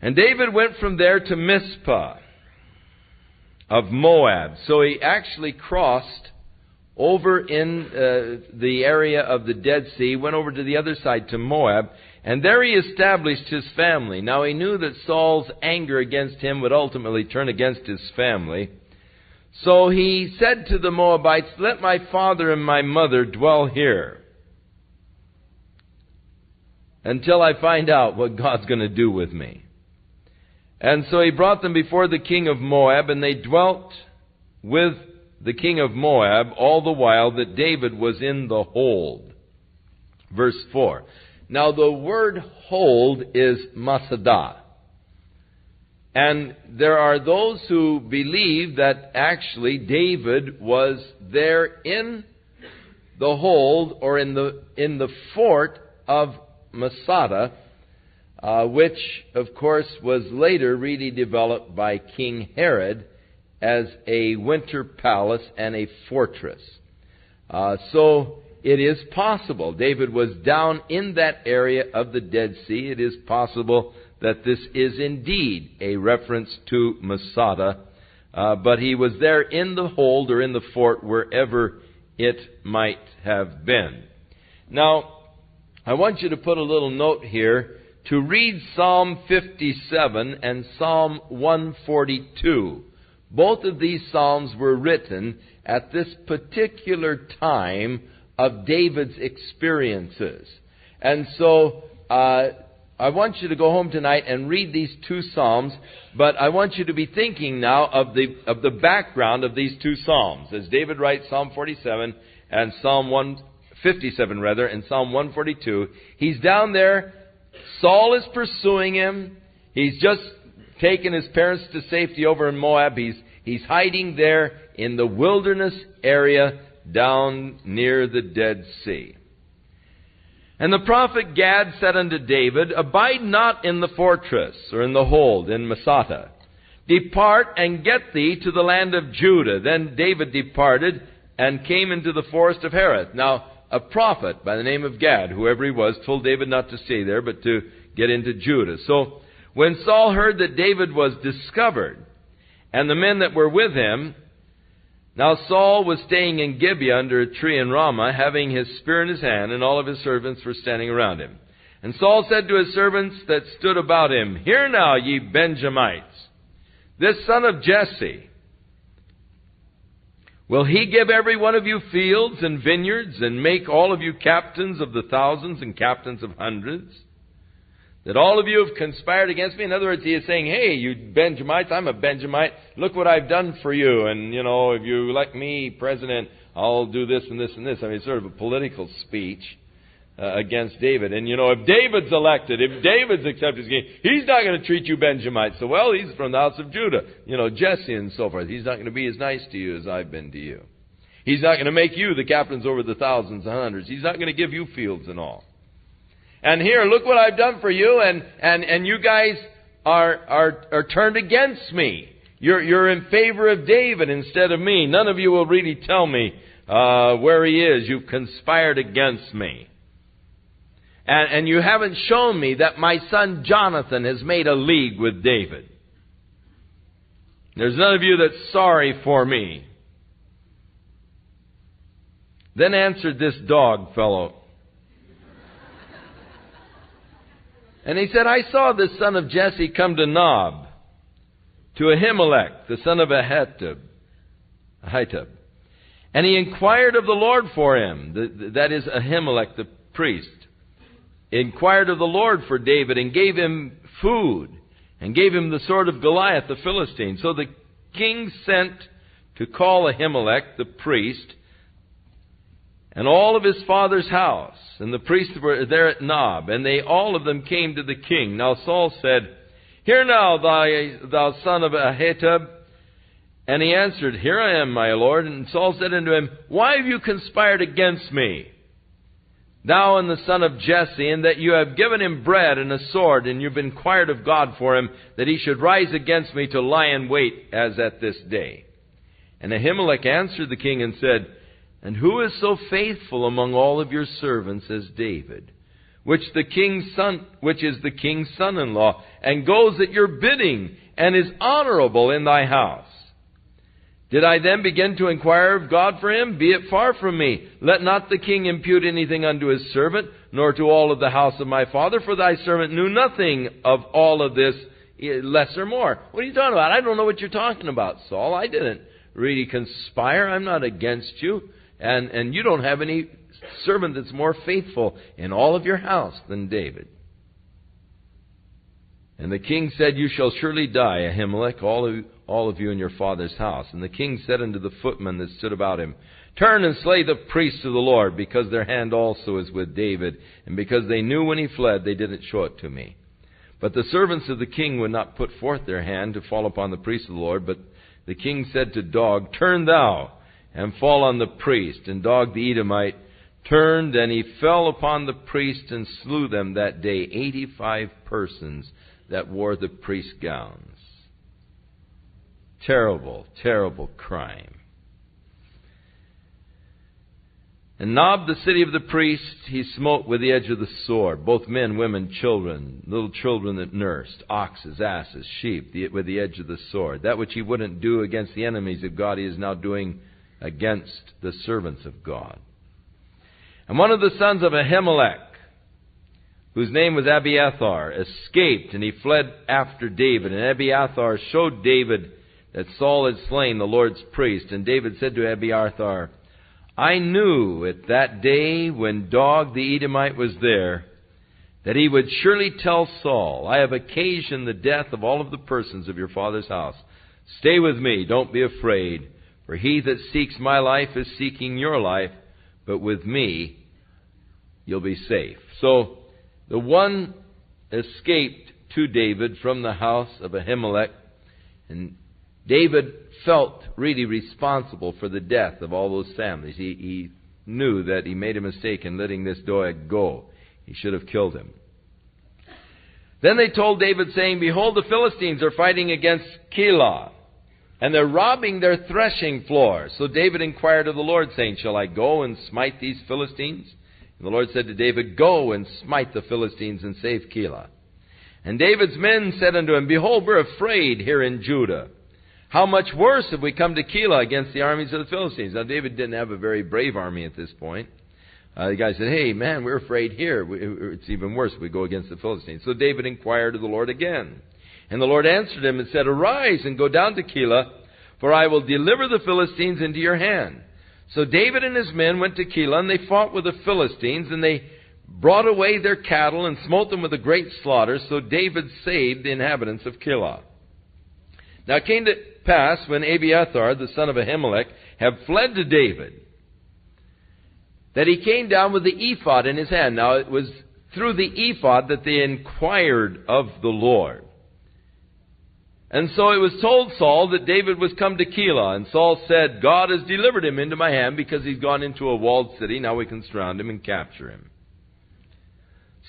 And David went from there to Mizpah of Moab. So he actually crossed over in the area of the Dead Sea, went over to the other side to Moab, and there he established his family. Now he knew that Saul's anger against him would ultimately turn against his family. So he said to the Moabites, Let my father and my mother dwell here until I find out what God's going to do with me. And so he brought them before the king of Moab, and they dwelt with the king of Moab all the while that David was in the hold. Verse 4. Now the word hold is Masadah. And there are those who believe that actually David was there in the hold or in the fort of Masada, which, of course, was later really developed by King Herod as a winter palace and a fortress. So it is possible. David was down in that area of the Dead Sea. It is possible that this is indeed a reference to Masada, but he was there in the hold or in the fort, wherever it might have been. Now, I want you to put a little note here to read Psalm 57 and Psalm 142. Both of these psalms were written at this particular time of David's experiences. And so I want you to go home tonight and read these two psalms, but I want you to be thinking now of the background of these two psalms. As David writes Psalm 47 and Psalm 157 and Psalm 142, he's down there. Saul is pursuing him. He's just taken his parents to safety over in Moab. He's hiding there in the wilderness area down near the Dead Sea. And the prophet Gad said unto David, Abide not in the fortress, or in the hold, in Masada. Depart and get thee to the land of Judah. Then David departed and came into the forest of Hereth. Now, a prophet by the name of Gad, whoever he was, told David not to stay there, but to get into Judah. So, when Saul heard that David was discovered, and the men that were with him, now Saul was staying in Gibeah under a tree in Ramah, having his spear in his hand, and all of his servants were standing around him. And Saul said to his servants that stood about him, Hear now, ye Benjamites, this son of Jesse, will he give every one of you fields and vineyards, and make all of you captains of the thousands and captains of hundreds? That all of you have conspired against me? In other words, he is saying, hey, you Benjamites, I'm a Benjamite. Look what I've done for you. And, if you elect me president, I'll do this and this and this. I mean, it's sort of a political speech against David. And, if David's elected, if David's accepted his king, he's not going to treat you Benjamites so well. He's from the house of Judah. Jesse and so forth. He's not going to be as nice to you as I've been to you. He's not going to make you the captains over the thousands and hundreds. He's not going to give you fields and all. And here, look what I've done for you, and you guys are turned against me. You're in favor of David instead of me. None of you will really tell me where he is. You've conspired against me. And you haven't shown me that my son Jonathan has made a league with David. There's none of you that's sorry for me. Then answered this dog fellow. And he said, I saw the son of Jesse come to Nob, to Ahimelech, the son of Ahitub. And he inquired of the Lord for him, that is Ahimelech the priest, inquired of the Lord for David, and gave him food, and gave him the sword of Goliath the Philistine. So the king sent to call Ahimelech the priest, and all of his father's house, and the priests were there at Nob, and they all of them came to the king. Now Saul said, Hear now, thou son of Ahitub. And he answered, Here I am, my lord. And Saul said unto him, Why have you conspired against me, thou and the son of Jesse, and that you have given him bread and a sword, and you've inquired of God for him, that he should rise against me to lie in wait as at this day? And Ahimelech answered the king and said, And who is so faithful among all of your servants as David, which is the king's son-in-law, and goes at your bidding, and is honorable in thy house? Did I then begin to inquire of God for him? Be it far from me. Let not the king impute anything unto his servant, nor to all of the house of my father, for thy servant knew nothing of all of this, less or more. What are you talking about? I don't know what you're talking about, Saul. I didn't really conspire. I'm not against you. And you don't have any servant that's more faithful in all of your house than David. And the king said, You shall surely die, Ahimelech, all of you in your father's house. And the king said unto the footmen that stood about him, Turn and slay the priests of the Lord, because their hand also is with David, and because they knew when he fled, they didn't show it to me. But the servants of the king would not put forth their hand to fall upon the priests of the Lord. But the king said to Dog, Turn thou, and fall on the priest. And Dog the Edomite turned, and he fell upon the priest and slew them that day, 85 persons that wore the priest's gowns. Terrible, terrible crime. And Nob, the city of the priests, he smote with the edge of the sword, both men, women, children, little children that nursed, oxes, asses, sheep, with the edge of the sword. That which he wouldn't do against the enemies of God, he is now doing against the servants of God. And one of the sons of Ahimelech, whose name was Abiathar, escaped, and he fled after David. And Abiathar showed David that Saul had slain the Lord's priest. And David said to Abiathar, I knew at that day when Dog the Edomite was there, that he would surely tell Saul, I have occasioned the death of all of the persons of your father's house. Stay with me, don't be afraid, for he that seeks my life is seeking your life, but with me you'll be safe. So the one escaped to David from the house of Ahimelech, and David felt really responsible for the death of all those families. He knew that he made a mistake in letting this Doeg go. He should have killed him. Then they told David, saying, Behold, the Philistines are fighting against Keilah, and they're robbing their threshing floor. So David inquired of the Lord, saying, Shall I go and smite these Philistines? And the Lord said to David, Go and smite the Philistines and save Keilah. And David's men said unto him, Behold, we're afraid here in Judah. How much worse have we come to Keilah against the armies of the Philistines? Now, David didn't have a very brave army at this point. The guy said, Hey, man, we're afraid here. It's even worse if we go against the Philistines. So David inquired of the Lord again. And the Lord answered him and said, Arise and go down to Keilah, for I will deliver the Philistines into your hand. So David and his men went to Keilah, and they fought with the Philistines, and they brought away their cattle and smote them with a great slaughter. So David saved the inhabitants of Keilah. Now it came to pass, when Abiathar, the son of Ahimelech, had fled to David, that he came down with the ephod in his hand. Now it was through the ephod that they inquired of the Lord. And so it was told Saul that David was come to Keilah. And Saul said, God has delivered him into my hand because he's gone into a walled city. Now we can surround him and capture him.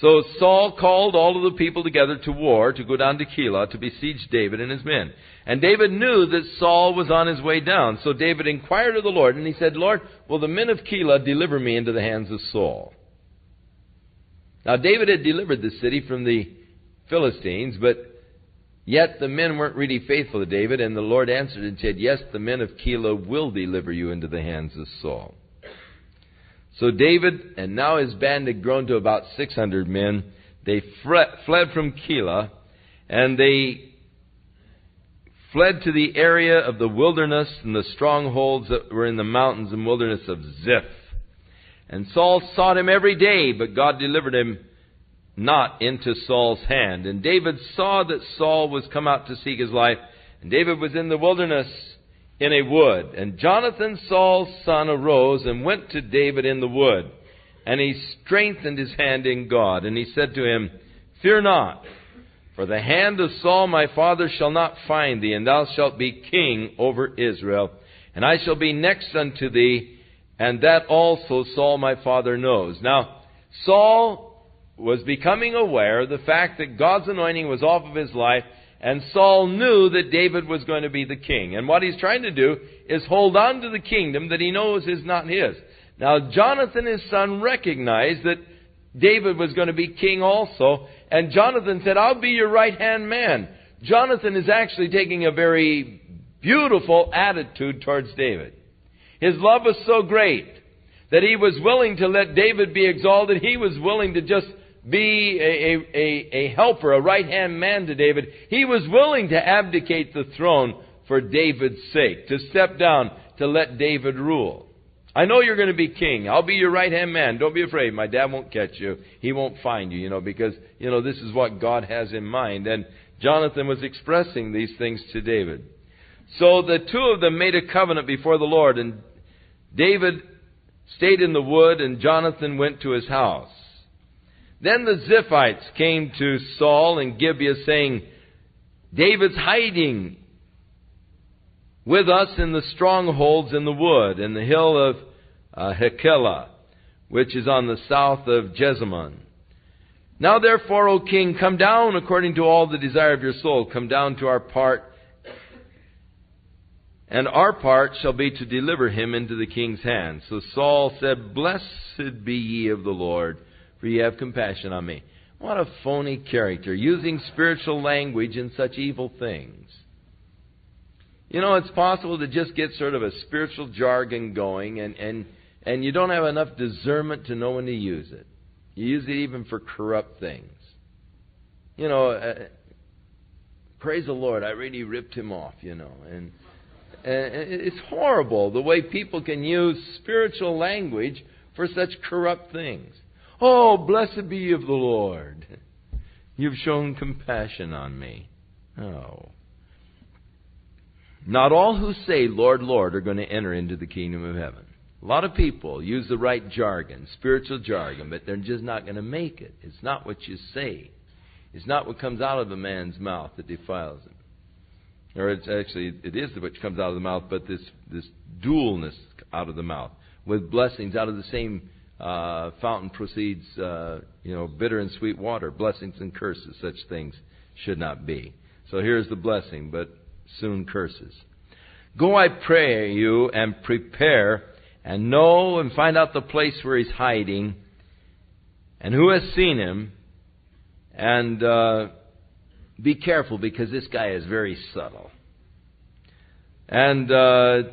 So Saul called all of the people together to war, to go down to Keilah to besiege David and his men. And David knew that Saul was on his way down. So David inquired of the Lord, and he said, Lord, will the men of Keilah deliver me into the hands of Saul? Now David had delivered the city from the Philistines, but yet the men weren't really faithful to David. And the Lord answered and said, Yes, the men of Keilah will deliver you into the hands of Saul. So David, and now his band had grown to about 600 men, they fled from Keilah, and they fled to the area of the wilderness and the strongholds that were in the mountains and wilderness of Ziph. And Saul sought him every day, but God delivered him not into Saul's hand. And David saw that Saul was come out to seek his life, and David was in the wilderness in a wood. And Jonathan, Saul's son, arose and went to David in the wood. And he strengthened his hand in God. And he said to him, Fear not, for the hand of Saul my father shall not find thee, and thou shalt be king over Israel. And I shall be next unto thee, and that also Saul my father knows. Now, Saul was becoming aware of the fact that God's anointing was off of his life, and Saul knew that David was going to be the king. And what he's trying to do is hold on to the kingdom that he knows is not his. Now, Jonathan, his son, recognized that David was going to be king also. And Jonathan said, I'll be your right-hand man. Jonathan is actually taking a very beautiful attitude towards David. His love was so great that he was willing to let David be exalted. He was willing to just be a helper, a right-hand man to David. He was willing to abdicate the throne for David's sake, to step down, to let David rule. I know you're going to be king. I'll be your right-hand man. Don't be afraid. My dad won't catch you. He won't find you, because, this is what God has in mind. And Jonathan was expressing these things to David. So the two of them made a covenant before the Lord, and David stayed in the wood, and Jonathan went to his house. Then the Ziphites came to Saul in Gibeah, saying, David's hiding with us in the strongholds in the wood, in the hill of Hachilah, which is on the south of Jessamon. Now therefore, O king, come down according to all the desire of your soul. Come down to our part, and our part shall be to deliver him into the king's hand. So Saul said, Blessed be ye of the Lord, for ye have compassion on me. What a phony character, using spiritual language in such evil things. You know, it's possible to just get sort of a spiritual jargon going, and you don't have enough discernment to know when to use it. You use it even for corrupt things. You know, praise the Lord, I really ripped him off, you know. And it's horrible the way people can use spiritual language for such corrupt things. Oh, blessed be you of the Lord. You've shown compassion on me. Oh. Not all who say, Lord, Lord, are going to enter into the kingdom of heaven. A lot of people use the right jargon, spiritual jargon, but they're just not going to make it. It's not what you say. It's not what comes out of a man's mouth that defiles him. Or it is what comes out of the mouth, but this dualness out of the mouth. With blessings out of the same fountain proceeds, bitter and sweet water. Blessings and curses, such things should not be. So here's the blessing, but soon curses. Go, I pray you, and prepare, and know and find out the place where he's hiding, and who has seen him, and be careful, because this guy is very subtle. And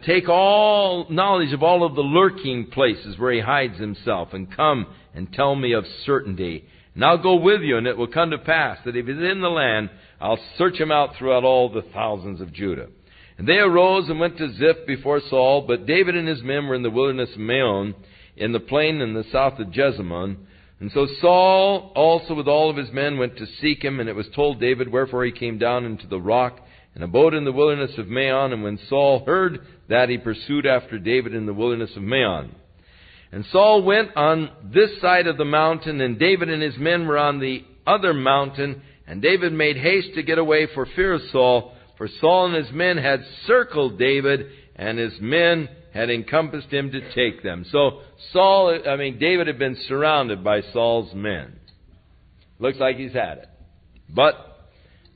take all knowledge of all of the lurking places where he hides himself, and come and tell me of certainty. And I'll go with you, and it will come to pass that if he's in the land, I'll search him out throughout all the thousands of Judah. And they arose and went to Ziph before Saul, but David and his men were in the wilderness of Maon, in the plain in the south of Jessamon. And so Saul also with all of his men went to seek him, and it was told David, wherefore he came down into the rock and abode in the wilderness of Maon. And when Saul heard that, he pursued after David in the wilderness of Maon. And Saul went on this side of the mountain, and David and his men were on the other mountain. And David made haste to get away for fear of Saul, for Saul and his men had circled David, and his men had encompassed him to take them. So David had been surrounded by Saul's men. Looks like he's had it. But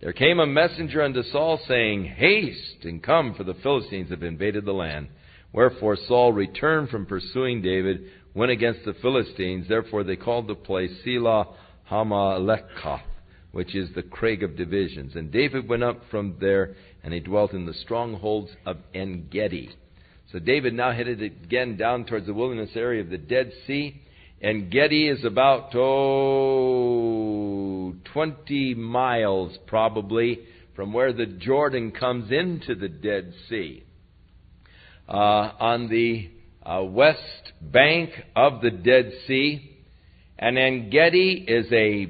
there came a messenger unto Saul, saying, Haste, and come, for the Philistines have invaded the land. Wherefore Saul returned from pursuing David, went against the Philistines. Therefore they called the place Selah Hamalekah, which is the Craig of Divisions. And David went up from there, and he dwelt in the strongholds of En-Gedi. So David now headed again down towards the wilderness area of the Dead Sea. En-Gedi is about 20 miles probably from where the Jordan comes into the Dead Sea. On the west bank of the Dead Sea. And En-Gedi is a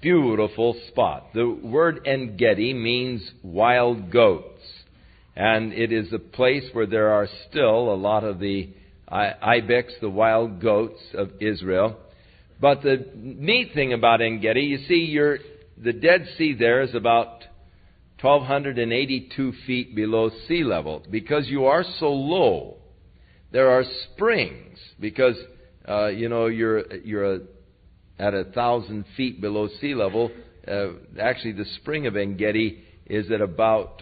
beautiful spot. The word En-Gedi means wild goats. And it is a place where there are still a lot of the ibex, the wild goats of Israel. But the neat thing about En-Gedi, you see, the Dead Sea there is about 1,282 feet below sea level. Because you are so low, there are springs. Because, you're at 1,000 feet below sea level. Actually, the spring of En-Gedi is at about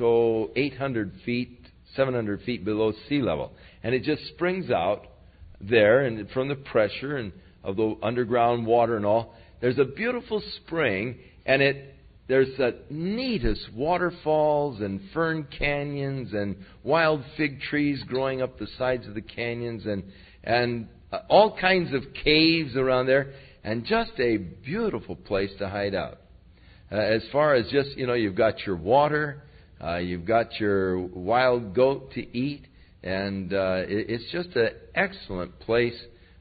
800 feet, 700 feet below sea level. And it just springs out there, and from the pressure and of the underground water and all. There's a beautiful spring, and there's the neatest waterfalls and fern canyons and wild fig trees growing up the sides of the canyons, and all kinds of caves around there, and just a beautiful place to hide out. As far as just, you've got your water, you've got your wild goat to eat, and it's just an excellent place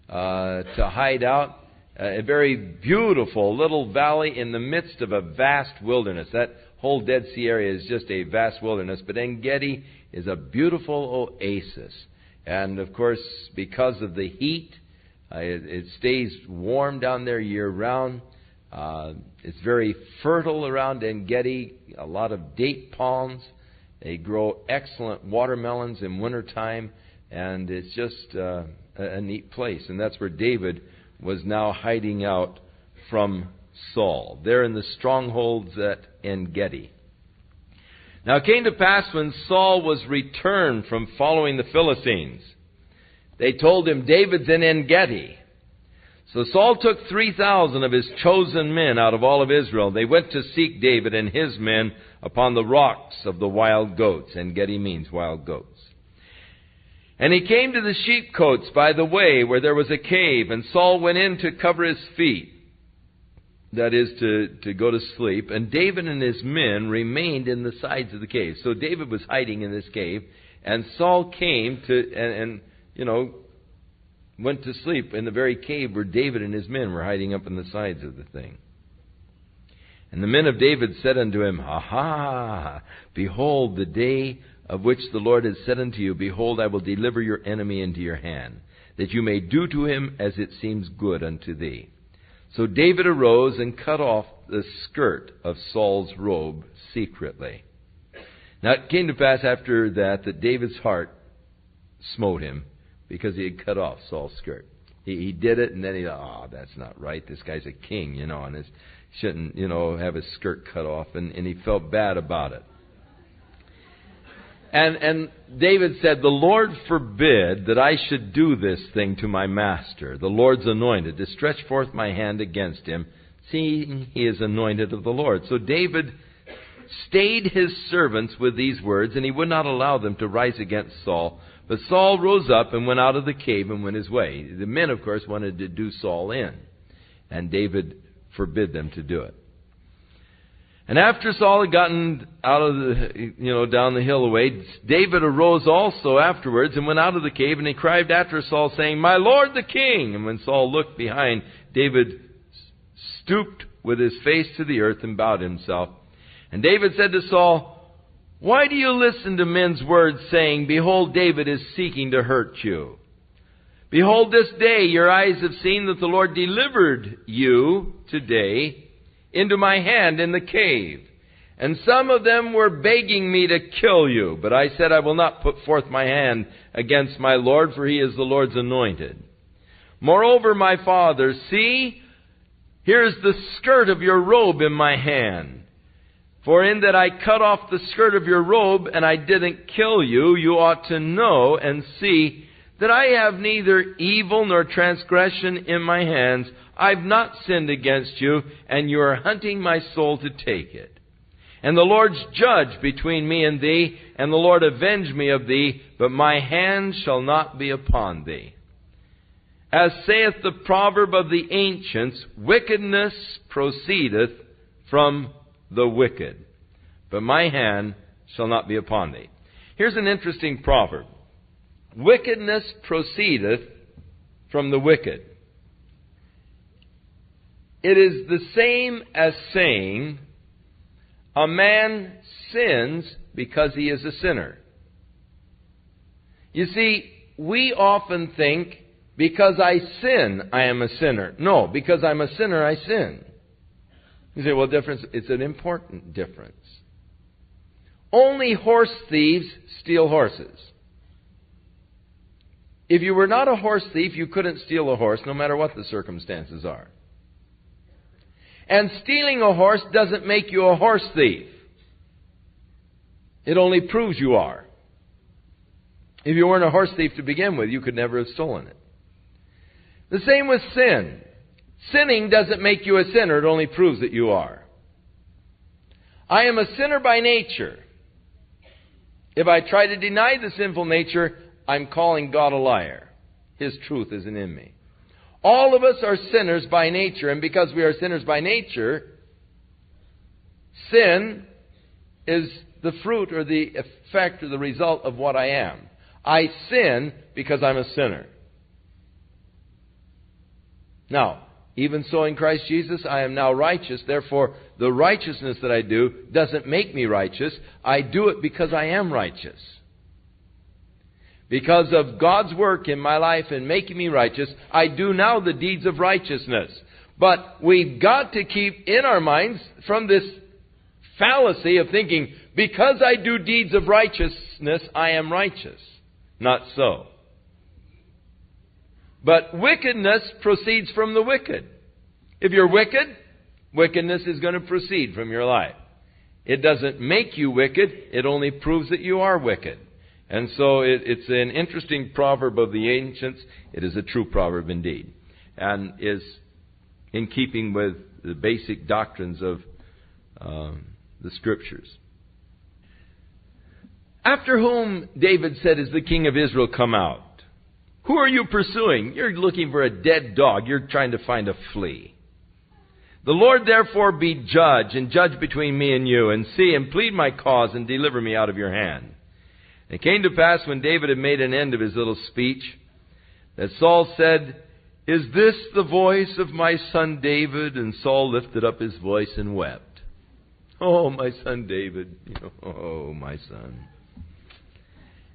to hide out. A very beautiful little valley in the midst of a vast wilderness. That whole Dead Sea area is just a vast wilderness, but En-Gedi is a beautiful oasis. And, of course, because of the heat, it stays warm down there year-round. It's very fertile around En-Gedi, a lot of date palms. They grow excellent watermelons in wintertime, and it's just a neat place. And that's where David was now hiding out from Saul. They're in the strongholds at En-Gedi. Now it came to pass when Saul was returned from following the Philistines, they told him, David's in En-Gedi. So Saul took 3,000 of his chosen men out of all of Israel. They went to seek David and his men upon the rocks of the wild goats. En-Gedi means wild goats. And he came to the sheepcotes by the way where there was a cave, and Saul went in to cover his feet. That is, to go to sleep. And David and his men remained in the sides of the cave. So David was hiding in this cave, and Saul came and went to sleep in the very cave where David and his men were hiding up in the sides of the thing. And the men of David said unto him, Aha! Behold, the day of which the Lord has said unto you, Behold, I will deliver your enemy into your hand, that you may do to him as it seems good unto thee. So David arose and cut off the skirt of Saul's robe secretly. Now it came to pass after that David's heart smote him, because he had cut off Saul's skirt. He did it, and then he thought, that's not right. This guy's a king, and he shouldn't, have his skirt cut off, and he felt bad about it. And David said, the Lord forbid that I should do this thing to my master, the Lord's anointed, to stretch forth my hand against him, seeing he is anointed of the Lord. So David stayed his servants with these words, and he would not allow them to rise against Saul. But Saul rose up and went out of the cave and went his way. The men, of course, wanted to do Saul in, and David forbid them to do it. And after Saul had gotten out of the, down the hill away, David arose also afterwards and went out of the cave, and he cried after Saul, saying, My Lord the king! And when Saul looked behind, David stooped with his face to the earth and bowed himself. And David said to Saul, Why do you listen to men's words, saying, Behold, David is seeking to hurt you? Behold, this day your eyes have seen that the Lord delivered you today into my hand in the cave. And some of them were begging me to kill you. But I said, I will not put forth my hand against my Lord, for he is the Lord's anointed. Moreover, my father, see, here is the skirt of your robe in my hand. For in that I cut off the skirt of your robe, and I didn't kill you, you ought to know and see that I have neither evil nor transgression in my hands. I've not sinned against you, and you are hunting my soul to take it. And the Lord's judge between me and thee, and the Lord avenge me of thee, but my hand shall not be upon thee. As saith the proverb of the ancients, wickedness proceedeth from the wicked, but my hand shall not be upon thee. Here's an interesting proverb. Wickedness proceedeth from the wicked. It is the same as saying, a man sins because he is a sinner. You see, we often think, because I sin, I am a sinner. No, because I'm a sinner, I sin. You say, well, difference. It's an important difference. Only horse thieves steal horses. If you were not a horse thief, you couldn't steal a horse, no matter what the circumstances are. And stealing a horse doesn't make you a horse thief. It only proves you are. If you weren't a horse thief to begin with, you could never have stolen it. The same with sin. Sinning doesn't make you a sinner, it only proves that you are. I am a sinner by nature. If I try to deny the sinful nature, I'm calling God a liar. His truth isn't in me. All of us are sinners by nature, and because we are sinners by nature, sin is the fruit or the effect or the result of what I am. I sin because I'm a sinner. Now, even so in Christ Jesus, I am now righteous. Therefore, the righteousness that I do doesn't make me righteous. I do it because I am righteous. Because of God's work in my life in making me righteous, I do now the deeds of righteousness. But we've got to keep in our minds from this fallacy of thinking, because I do deeds of righteousness, I am righteous. Not so. But wickedness proceeds from the wicked. If you're wicked, wickedness is going to proceed from your life. It doesn't make you wicked. It only proves that you are wicked. And so it's an interesting proverb of the ancients. It is a true proverb indeed, and is in keeping with the basic doctrines of the Scriptures. After whom, David said, is the king of Israel come out? Who are you pursuing? You're looking for a dead dog. You're trying to find a flea. The Lord therefore be judge, and judge between me and you, and see and plead my cause, and deliver me out of your hand. And it came to pass, when David had made an end of his little speech, that Saul said, is this the voice of my son David? And Saul lifted up his voice and wept. Oh, my son David. Oh, my son.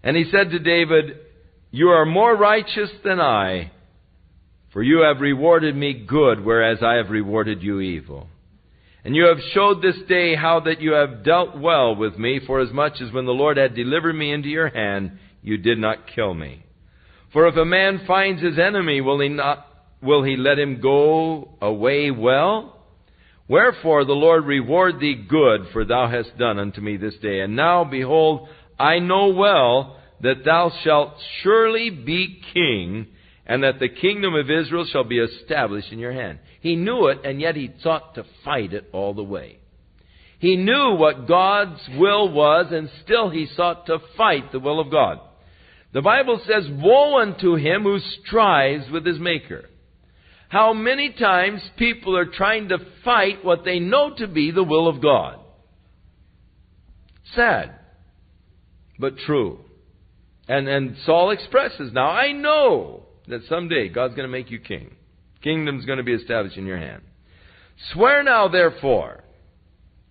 And he said to David, you are more righteous than I, for you have rewarded me good, whereas I have rewarded you evil. And you have showed this day how that you have dealt well with me, forasmuch as when the Lord had delivered me into your hand, you did not kill me. For if a man finds his enemy, will he let him go away well? Wherefore the Lord reward thee good, for thou hast done unto me this day. And now, behold, I know well that thou shalt surely be king, and that the kingdom of Israel shall be established in your hand. He knew it, and yet he sought to fight it all the way. He knew what God's will was, and still he sought to fight the will of God. The Bible says, woe unto him who strives with his Maker. How many times people are trying to fight what they know to be the will of God. Sad, but true. And Saul expresses, now I know that someday God's going to make you king. Kingdom's going to be established in your hand. Swear now, therefore,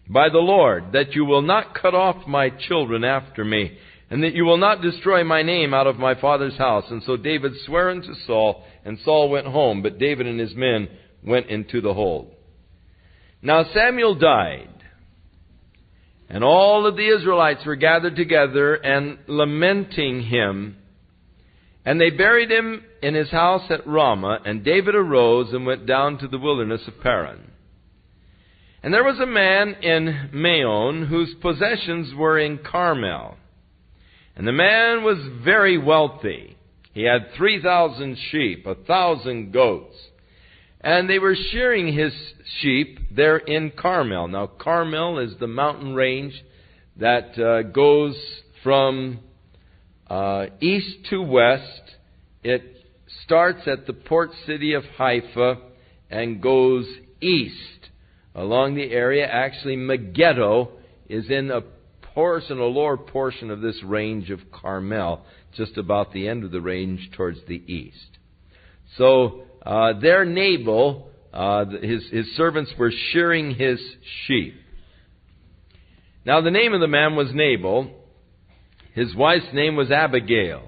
by the Lord, that you will not cut off my children after me, and that you will not destroy my name out of my father's house. And so David sware unto Saul, and Saul went home, but David and his men went into the hold. Now Samuel died, and all of the Israelites were gathered together and lamenting him. And they buried him in his house at Ramah, and David arose and went down to the wilderness of Paran. And there was a man in Maon whose possessions were in Carmel. And the man was very wealthy. He had 3,000 sheep, 1,000 goats. And they were shearing his sheep there in Carmel. Now, Carmel is the mountain range that goes from east to west. It starts at the port city of Haifa and goes east along the area. Actually, Megiddo is in a lower portion of this range of Carmel, just about the end of the range towards the east. So there Nabal, his servants were shearing his sheep. Now the name of the man was Nabal. His wife's name was Abigail.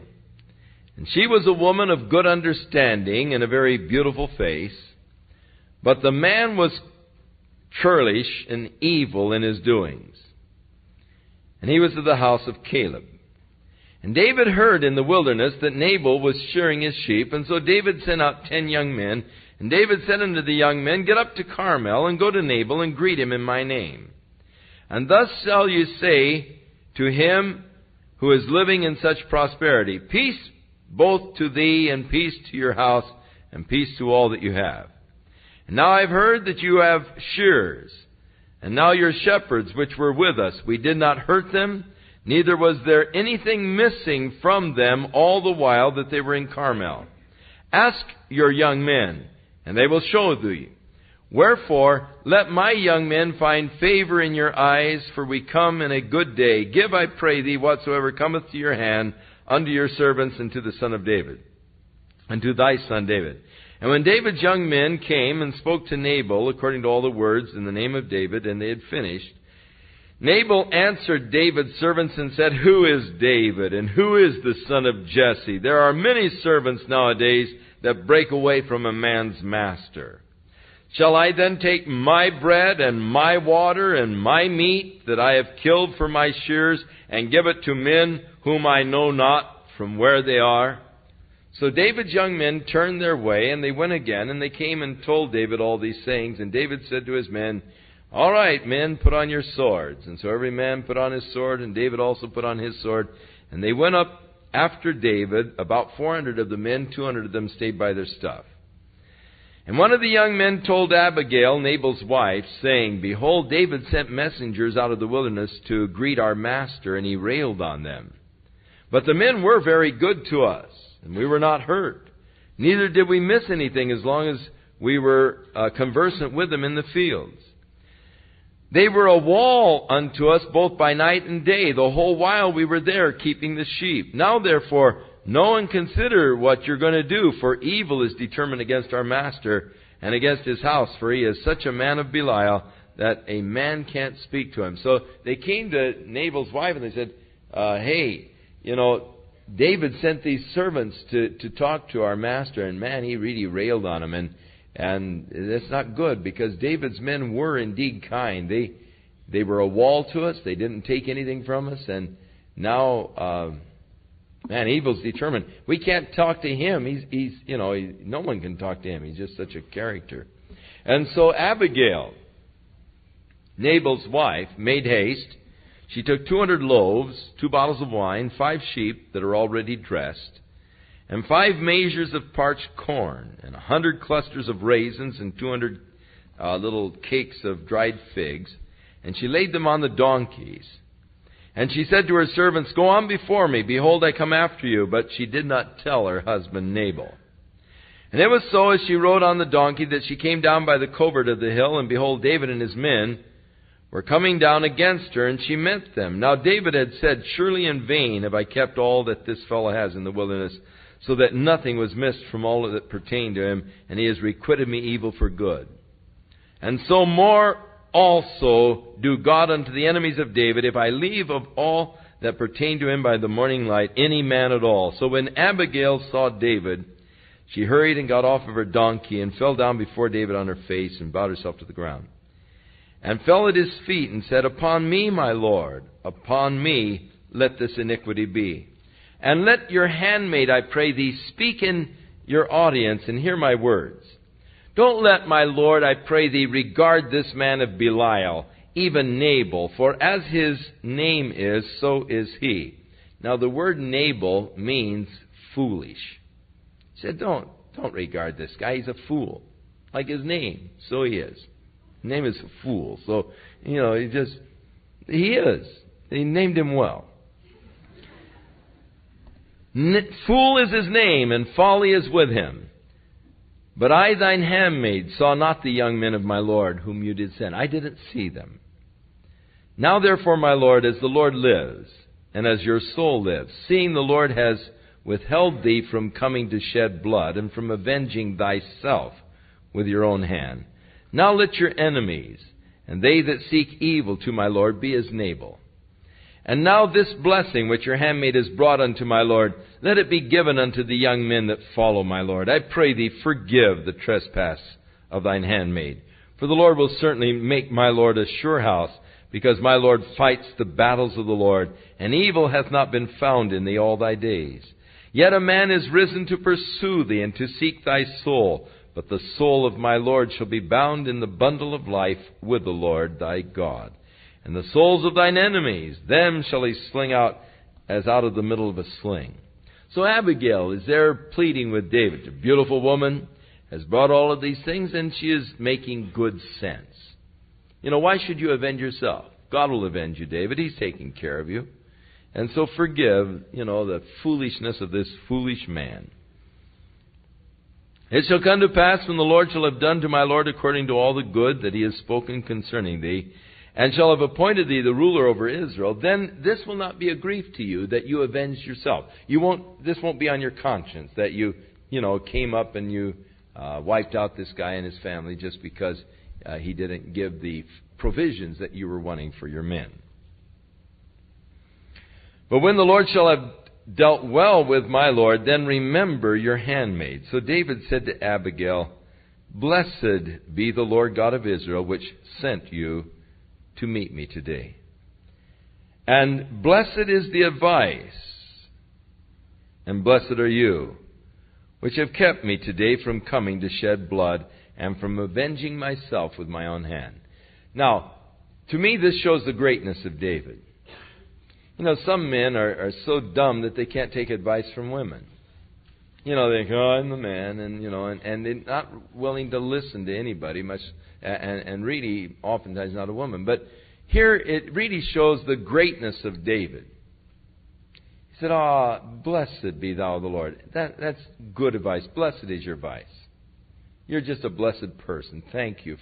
And she was a woman of good understanding and a very beautiful face. But the man was churlish and evil in his doings. And he was of the house of Caleb. And David heard in the wilderness that Nabal was shearing his sheep. And so David sent out 10 young men. And David said unto the young men, get up to Carmel, and go to Nabal, and greet him in my name. And thus shall you say to him who is living in such prosperity, peace both to thee, and peace to your house, and peace to all that you have. And now I have heard that you have shearers, and now your shepherds which were with us, we did not hurt them, neither was there anything missing from them all the while that they were in Carmel. Ask your young men, and they will show thee. Wherefore, let my young men find favor in your eyes, for we come in a good day. Give, I pray thee, whatsoever cometh to your hand, unto your servants and to the son of David, and to thy son David. And when David's young men came and spoke to Nabal, according to all the words in the name of David, and they had finished, Nabal answered David's servants and said, who is David, and who is the son of Jesse? There are many servants nowadays that break away from a man's master. Shall I then take my bread and my water and my meat that I have killed for my shears, and give it to men whom I know not from where they are? So David's young men turned their way, and they went again, and they came and told David all these things. And David said to his men, "All right, men, put on your swords." And so every man put on his sword, and David also put on his sword. And they went up after David, about 400 of the men, 200 of them stayed by their stuff. And one of the young men told Abigail, Nabal's wife, saying, "Behold, David sent messengers out of the wilderness to greet our master, and he railed on them. But the men were very good to us, and we were not hurt. Neither did we miss anything as long as we were conversant with them in the fields. They were a wall unto us both by night and day, the whole while we were there keeping the sheep. Now therefore, know and consider what you're going to do, for evil is determined against our master and against his house, for he is such a man of Belial that a man can't speak to him." So they came to Nabal's wife and they said, "Hey, David sent these servants to talk to our master, and man, he really railed on him, and that's not good, because David's men were indeed kind. They were a wall to us. They didn't take anything from us, and now, man, evil's determined. We can't talk to him. He's no one can talk to him. He's just such a character." And so Abigail, Nabal's wife, made haste. She took 200 loaves, 2 bottles of wine, 5 sheep that are already dressed, and 5 measures of parched corn, and 100 clusters of raisins, and 200 little cakes of dried figs. And she laid them on the donkeys. And she said to her servants, "Go on before me. Behold, I come after you." But she did not tell her husband Nabal. And it was so, as she rode on the donkey, that she came down by the covert of the hill, and behold, David and his men were coming down against her, and she met them. Now David had said, "Surely in vain have I kept all that this fellow has in the wilderness, so that nothing was missed from all that pertained to him, and he has requited me evil for good. And so more also do God unto the enemies of David, if I leave of all that pertain to him by the morning light any man at all." So when Abigail saw David, she hurried and got off of her donkey, and fell down before David on her face, and bowed herself to the ground, and fell at his feet, and said, "Upon me, my Lord, upon me let this iniquity be. And let your handmaid, I pray thee, speak in your audience, and hear my words. Don't let my Lord, I pray thee, regard this man of Belial, even Nabal, for as his name is, so is he." Now the word Nabal means foolish. He said, don't regard this guy. He's a fool. Like his name, so he is. His name is a fool. So, he is. He named him well. Fool is his name, and folly is with him. But I, thine handmaid, saw not the young men of my Lord, whom you did send. I didn't see them. Now therefore, my Lord, as the Lord lives, and as your soul lives, seeing the Lord has withheld thee from coming to shed blood, and from avenging thyself with your own hand, now let your enemies, and they that seek evil to my Lord, be as Nabal. And now this blessing which your handmaid has brought unto my Lord, let it be given unto the young men that follow my Lord. I pray thee, forgive the trespass of thine handmaid. For the Lord will certainly make my Lord a sure house, because my Lord fights the battles of the Lord, and evil hath not been found in thee all thy days. Yet a man is risen to pursue thee, and to seek thy soul. But the soul of my Lord shall be bound in the bundle of life with the Lord thy God. And the souls of thine enemies, them shall he sling out as out of the middle of a sling. So Abigail is there pleading with David. A beautiful woman, has brought all of these things, and she is making good sense. Why should you avenge yourself? God will avenge you, David. He's taking care of you. And so forgive, the foolishness of this foolish man. It shall come to pass, when the Lord shall have done to my Lord according to all the good that he has spoken concerning thee, and shall have appointed thee the ruler over Israel, then this will not be a grief to you that you avenged yourself. This won't be on your conscience that you came up and you wiped out this guy and his family just because he didn't give the provisions that you were wanting for your men. But when the Lord shall have dealt well with my Lord, then remember your handmaid. So David said to Abigail, "Blessed be the Lord God of Israel, which sent you to meet me today. And blessed is the advice, and blessed are you, which have kept me today from coming to shed blood and from avenging myself with my own hand. Now, to me, this shows the greatness of David. You know, some men are so dumb that they can't take advice from women. You know, they think, oh, I'm the man, and they're not willing to listen to anybody much, and really, oftentimes not a woman. But here, it really shows the greatness of David. He said, blessed be thou the Lord. That's good advice. Blessed is your advice. You're just a blessed person. Thank you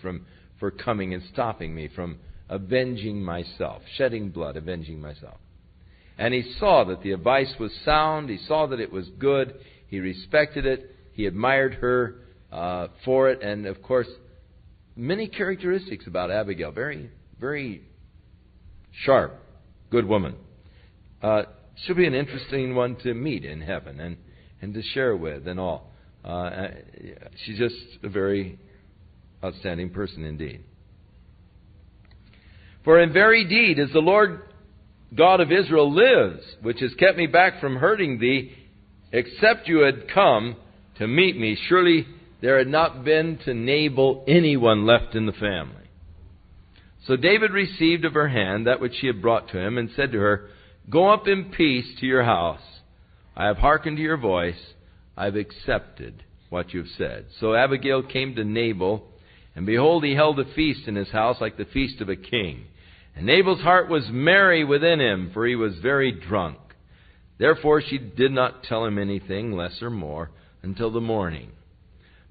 for coming and stopping me from avenging myself, shedding blood, avenging myself. And he saw that the advice was sound. He saw that it was good. He respected it. He admired her for it. And, of course, many characteristics about Abigail. Very, very sharp, good woman. She'll be an interesting one to meet in heaven and to share with and all. She's just a very outstanding person indeed. For in very deed, as the Lord God of Israel lives, which has kept me back from hurting thee, except you had come to meet me, surely there had not been to Nabal anyone left in the family. So David received of her hand that which she had brought to him, and said to her, Go up in peace to your house. I have hearkened to your voice. I have accepted what you have said. So Abigail came to Nabal, and behold, he held a feast in his house like the feast of a king. And Nabal's heart was merry within him, for he was very drunk. Therefore she did not tell him anything, less or more, until the morning.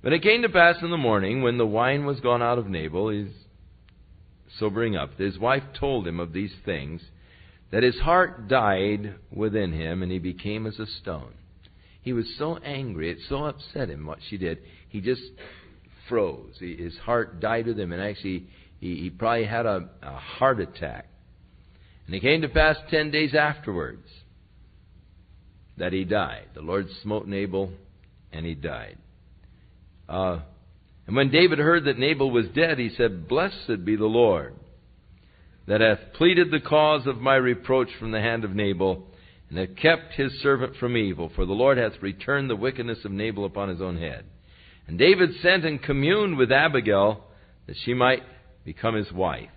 But it came to pass in the morning, when the wine was gone out of Nabal, he's sobering up, his wife told him of these things, that his heart died within him, and he became as a stone. He was so angry, it so upset him what she did, he just froze. His heart died with him, and actually he probably had a heart attack. And it came to pass 10 days afterwards that he died. The Lord smote Nabal, and he died. And when David heard that Nabal was dead, he said, Blessed be the Lord, that hath pleaded the cause of my reproach from the hand of Nabal, and hath kept his servant from evil. For the Lord hath returned the wickedness of Nabal upon his own head. And David sent and communed with Abigail, that she might become his wife.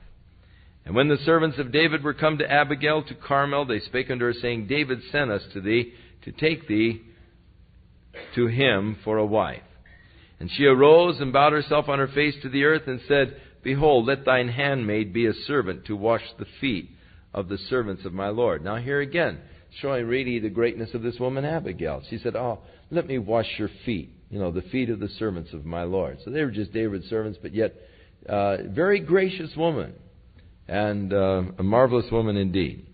And when the servants of David were come to Abigail to Carmel, they spake unto her, saying, David sent us to thee, to take thee to him for a wife. And she arose and bowed herself on her face to the earth, and said, Behold, let thine handmaid be a servant to wash the feet of the servants of my Lord. Now here again, showing really the greatness of this woman Abigail. She said, let me wash your feet, the feet of the servants of my Lord. So they were just David's servants, but yet very gracious woman, and a marvelous woman indeed.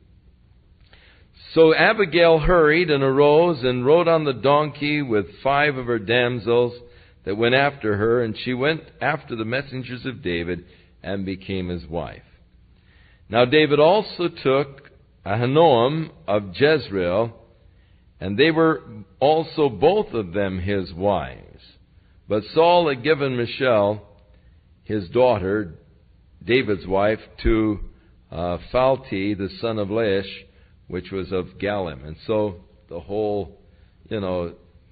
So Abigail hurried and arose and rode on the donkey with 5 of her damsels that went after her, and she went after the messengers of David and became his wife. Now David also took Ahinoam of Jezreel, and they were also both of them his wives. But Saul had given Michal, his daughter, David's wife, to Phalti, the son of Laish, which was of Galim. And so the whole,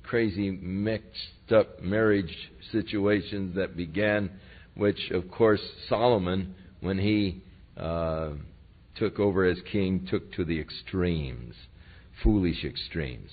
crazy mixed up marriage situations that began, which of course Solomon, when he took over as king, took to the extremes, foolish extremes.